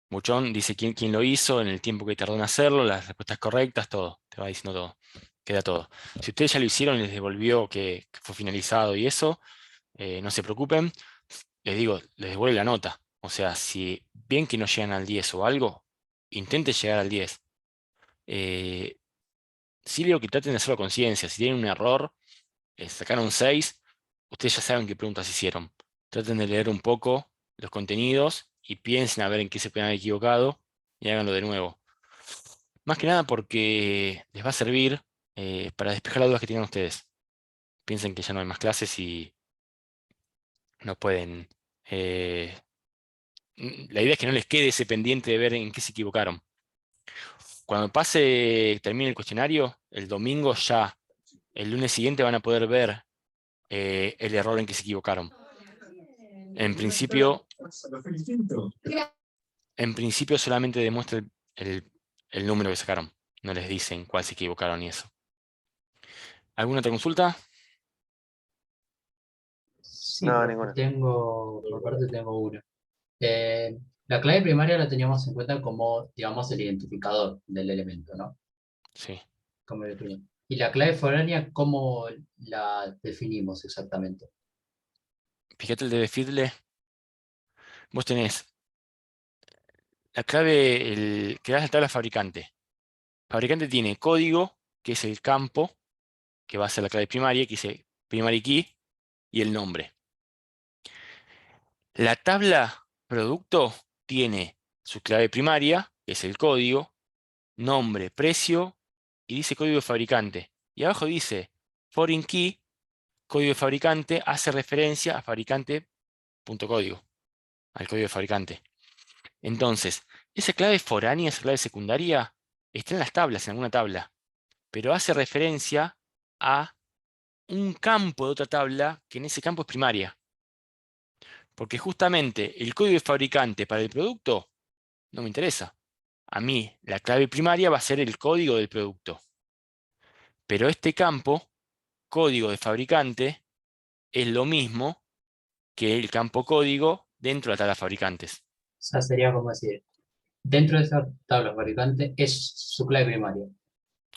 muchón. Dice quién lo hizo, en el tiempo que tardó en hacerlo, las respuestas correctas, todo. Te va diciendo todo. Queda todo. Si ustedes ya lo hicieron y les devolvió que fue finalizado y eso, no se preocupen. Les digo, les devuelve la nota. O sea, si bien que no llegan al 10 o algo, intenten llegar al 10. Sí digo que traten de hacerlo a conciencia. Si tienen un error, sacaron 6, ustedes ya saben qué preguntas hicieron. Traten de leer un poco los contenidos y piensen a ver en qué se pueden haber equivocado y háganlo de nuevo. Más que nada porque les va a servir para despejar las dudas que tengan ustedes. Piensen que ya no hay más clases y no pueden... la idea es que no les quede ese pendiente de ver en qué se equivocaron. Cuando termine el cuestionario, el domingo ya, el lunes siguiente van a poder ver el error en que se equivocaron. En principio solamente demuestra el número que sacaron. No les dicen cuál se equivocaron y eso. ¿Alguna otra consulta?
Sí,
No,
profe,
ninguna.
por parte tengo una. La clave primaria la teníamos en cuenta como, digamos, el identificador del elemento, ¿no?
Sí.
Como el primero. Y la clave foránea, ¿cómo la definimos exactamente?
Fíjate el de Fiddle. Vos tenés la clave, que da la tabla fabricante. Fabricante tiene código, que es el campo, que va a ser la clave primaria, que dice primary key, y el nombre. La tabla producto tiene su clave primaria, que es el código, nombre, precio, y dice código de fabricante. Y abajo dice foreign key, código de fabricante, hace referencia a fabricante.código, al código de fabricante. Entonces, esa clave foránea, esa clave secundaria, está en las tablas, en alguna tabla, pero hace referencia a un campo de otra tabla que en ese campo es primaria. Porque justamente el código de fabricante para el producto no me interesa. A mí la clave primaria va a ser el código del producto. Pero este campo, código de fabricante, es lo mismo que el campo código dentro de la tabla de fabricantes.
O sea, sería como decir, dentro de esa tabla fabricante es su clave primaria.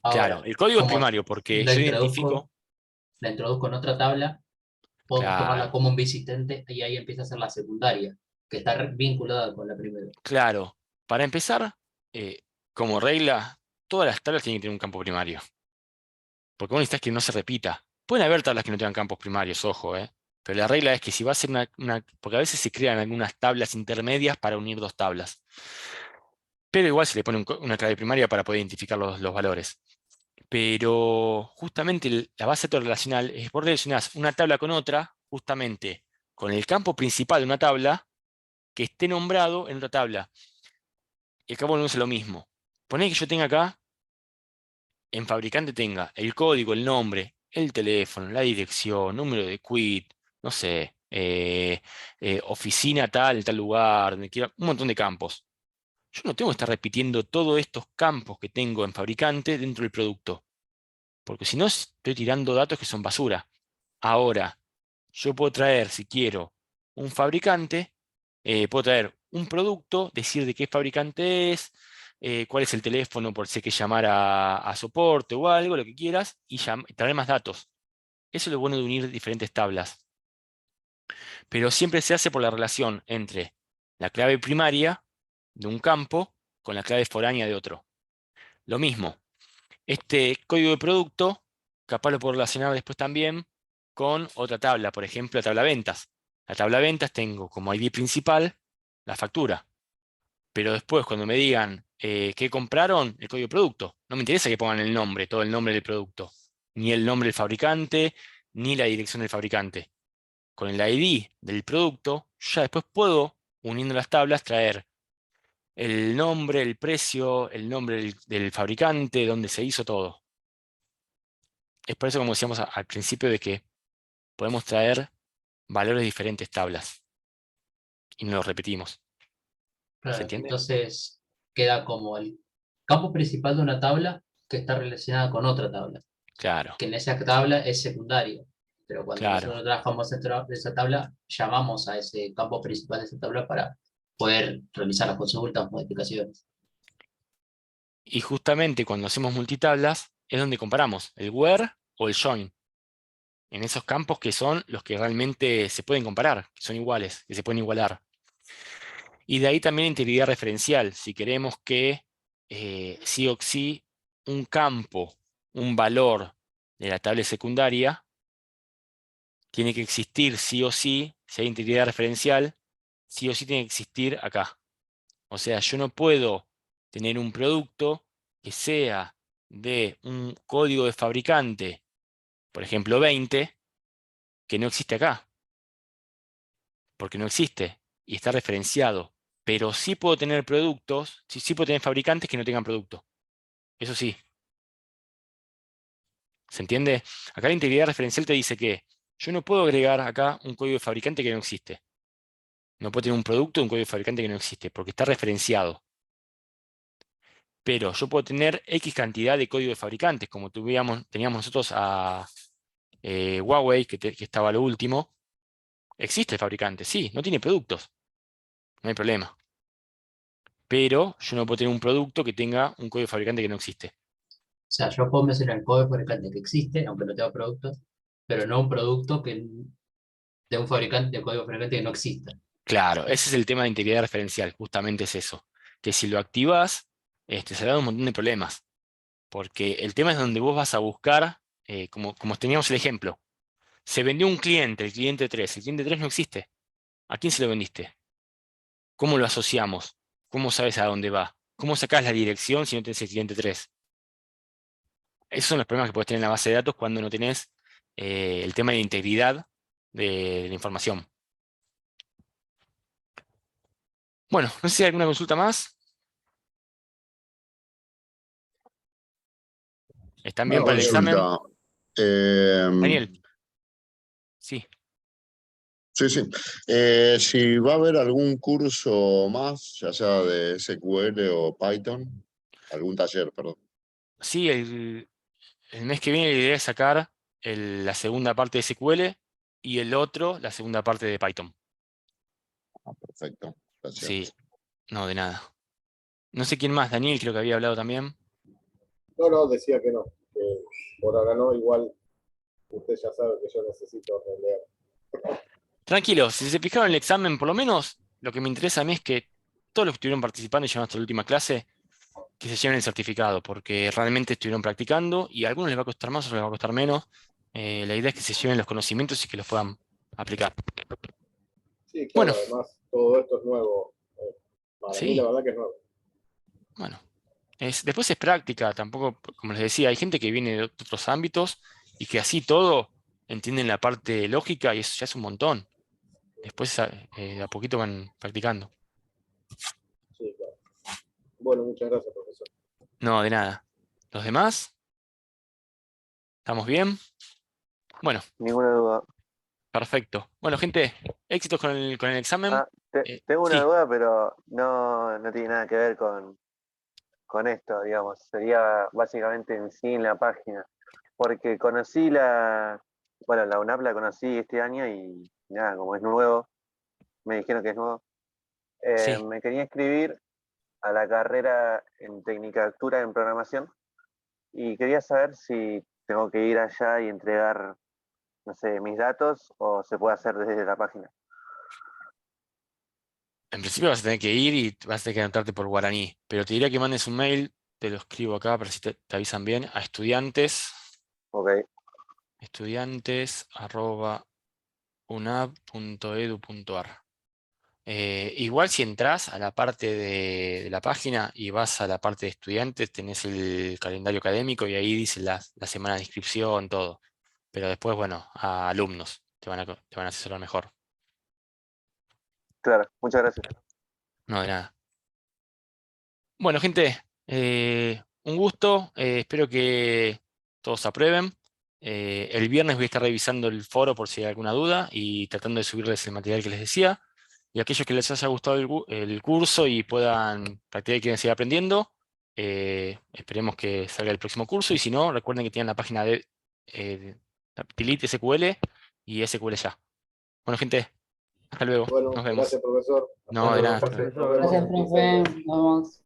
Claro,
Ahora,
el código es
como
primario porque
lo
yo
introduzco,
identifico,
la introduzco en otra tabla, puedo tomarla
claro,
como un visitante y ahí empieza a ser la secundaria, que está vinculada con la primera.
claro. Para empezar, como regla, todas las tablas tienen que tener un campo primario. Porque vos necesitas que no se repita. Pueden haber tablas que no tengan campos primarios, ojo, pero la regla es que si va a ser porque a veces se crean algunas tablas intermedias para unir dos tablas. Pero igual se le pone una clave primaria para poder identificar los valores. Pero justamente la base de datos relacional es vos relacionás una tabla con otra, justamente con el campo principal de una tabla que esté nombrado en otra tabla. Y acá volvemos a lo mismo. Poné que yo tenga acá, en fabricante tenga el código, el nombre, el teléfono, la dirección, número de quit, no sé, oficina tal, en tal lugar, donde quiera, un montón de campos. Yo no tengo que estar repitiendo todos estos campos que tengo en fabricante dentro del producto, porque si no estoy tirando datos que son basura. Ahora, yo puedo traer, si quiero, un fabricante, puedo traer un producto, decir de qué fabricante es, cuál es el teléfono por si hay que llamar a soporte o algo, lo que quieras, y traer más datos. Eso es lo bueno de unir diferentes tablas. Pero siempre se hace por la relación entre la clave primaria de un campo con la clave foránea de otro. Lo mismo, este código de producto, capaz lo puedo relacionar después también con otra tabla, por ejemplo, la tabla ventas. La tabla ventas tengo como ID principal la factura, pero después cuando me digan qué compraron, el código de producto. No me interesa que pongan el nombre, todo el nombre del producto, ni el nombre del fabricante, ni la dirección del fabricante. Con el ID del producto, ya después puedo, uniendo las tablas, traer el nombre, el precio, el nombre del fabricante, dónde se hizo todo. Es por eso, como decíamos al principio, de que podemos traer valores de diferentes tablas y no los repetimos. ¿Se
Claro,
entiende?
entonces queda como el campo principal de una tabla que está relacionada con otra tabla,
Claro,
que en esa tabla es secundario. Pero cuando
claro.
nosotros trabajamos dentro de esa tabla, llamamos a ese campo principal de esa tabla para poder realizar las consultas, modificaciones.
Y justamente cuando hacemos multitablas es donde comparamos el where o el join. En esos campos que son los que realmente se pueden comparar, que son iguales, que se pueden igualar. Y de ahí también integridad referencial. Si queremos que sí o sí un campo, un valor de la tabla secundaria, tiene que existir sí o sí, si hay integridad referencial, sí o sí tiene que existir acá. O sea, yo no puedo tener un producto que sea de un código de fabricante, por ejemplo 20, que no existe acá, porque no existe y está referenciado. Pero sí puedo tener productos, sí puedo tener fabricantes que no tengan producto. Eso sí. ¿Se entiende? Acá la integridad referencial te dice que yo no puedo agregar acá un código de fabricante que no existe. No puedo tener un producto de un código de fabricante que no existe, porque está referenciado. Pero yo puedo tener X cantidad de código de fabricantes, como teníamos nosotros a Huawei, que estaba lo último. Existe el fabricante, sí, no tiene productos, no hay problema. pero yo no puedo tener un producto que tenga un código fabricante que no existe.
O sea, yo puedo mencionar el código fabricante que existe, aunque no tenga productos, pero no un producto de un fabricante, de código fabricante que no exista.
Claro, ese es el tema de integridad referencial, justamente es eso. Que si lo activas, se da un montón de problemas. Porque el tema es donde vos vas a buscar, como teníamos el ejemplo. Se vendió un cliente, el cliente 3. El cliente 3 no existe. ¿A quién se lo vendiste? ¿Cómo lo asociamos? ¿Cómo sabes a dónde va? ¿Cómo sacás la dirección si no tenés el cliente 3? Esos son los problemas que puedes tener en la base de datos cuando no tenés el tema de integridad de la información. Bueno, no sé si hay alguna consulta más. ¿Están bien
Una
para el examen?
consulta. Eh,
Daniel, sí.
sí, sí. Si va a haber algún curso más, ya sea de SQL o Python, algún taller, perdón.
Sí, el mes que viene la idea es sacar la segunda parte de SQL y el otro, la segunda parte de Python.
Perfecto,
Sí,
gracias.
no, de nada. No sé quién más, Daniel creo que había hablado también.
No, decía que no, que por ahora no, igual usted ya sabe que yo necesito releer.
Tranquilo, si se fijaron en el examen, por lo menos lo que me interesa a mí es que todos los que estuvieron participando y llegaron hasta la última clase, que se lleven el certificado, porque realmente estuvieron practicando y a algunos les va a costar más, a otros les va a costar menos. La idea es que se lleven los conocimientos y que los puedan aplicar.
Sí,
Bueno,
claro, además todo esto es nuevo. Para mí la
sí,
verdad que es nuevo.
bueno. Después es práctica, tampoco, como les decía, hay gente que viene de otros ámbitos y que así todo entienden la parte lógica y eso ya es un montón. Después de a poquito van practicando.
Sí, claro. Bueno, muchas gracias, profesor.
No, de nada. ¿Los demás? ¿Estamos bien? Bueno,
Ninguna duda.
perfecto. Bueno, gente, éxitos con el examen.
Ah, tengo una
Sí,
duda, pero no tiene nada que ver con esto, digamos. Sería básicamente en sí en la página. Porque conocí bueno, la UNAP la conocí este año y nada, como es nuevo, me dijeron que es nuevo.
sí.
Me quería inscribir a la carrera en Tecnicatura en Programación y quería saber si tengo que ir allá y entregar, no sé, mis datos o se puede hacer desde la página.
En principio vas a tener que ir y vas a tener que anotarte por guaraní, pero te diría que mandes un mail, te lo escribo acá para si te avisan bien, a
Ok,
estudiantes@unab.edu.ar. Igual si entras a la parte de la página y vas a la parte de estudiantes, tenés el calendario académico y ahí dice la semana de inscripción, todo. Pero después, bueno, a alumnos te van a asesorar mejor.
claro, muchas gracias.
No, de nada. Bueno, gente, un gusto. Espero que todos aprueben. El viernes voy a estar revisando el foro por si hay alguna duda y tratando de subirles el material que les decía. Y aquellos que les haya gustado el curso y puedan practicar y quieren seguir aprendiendo, esperemos que salga el próximo curso. Y si no, recuerden que tienen la página de Delete SQL y SQL ya. Bueno, gente, hasta luego.
Bueno,
Nos vemos.
gracias, profesor. Hasta
No, de
luego.
nada.
Nos vemos
Gracias,
en 15
profe.
días.
Nos vemos.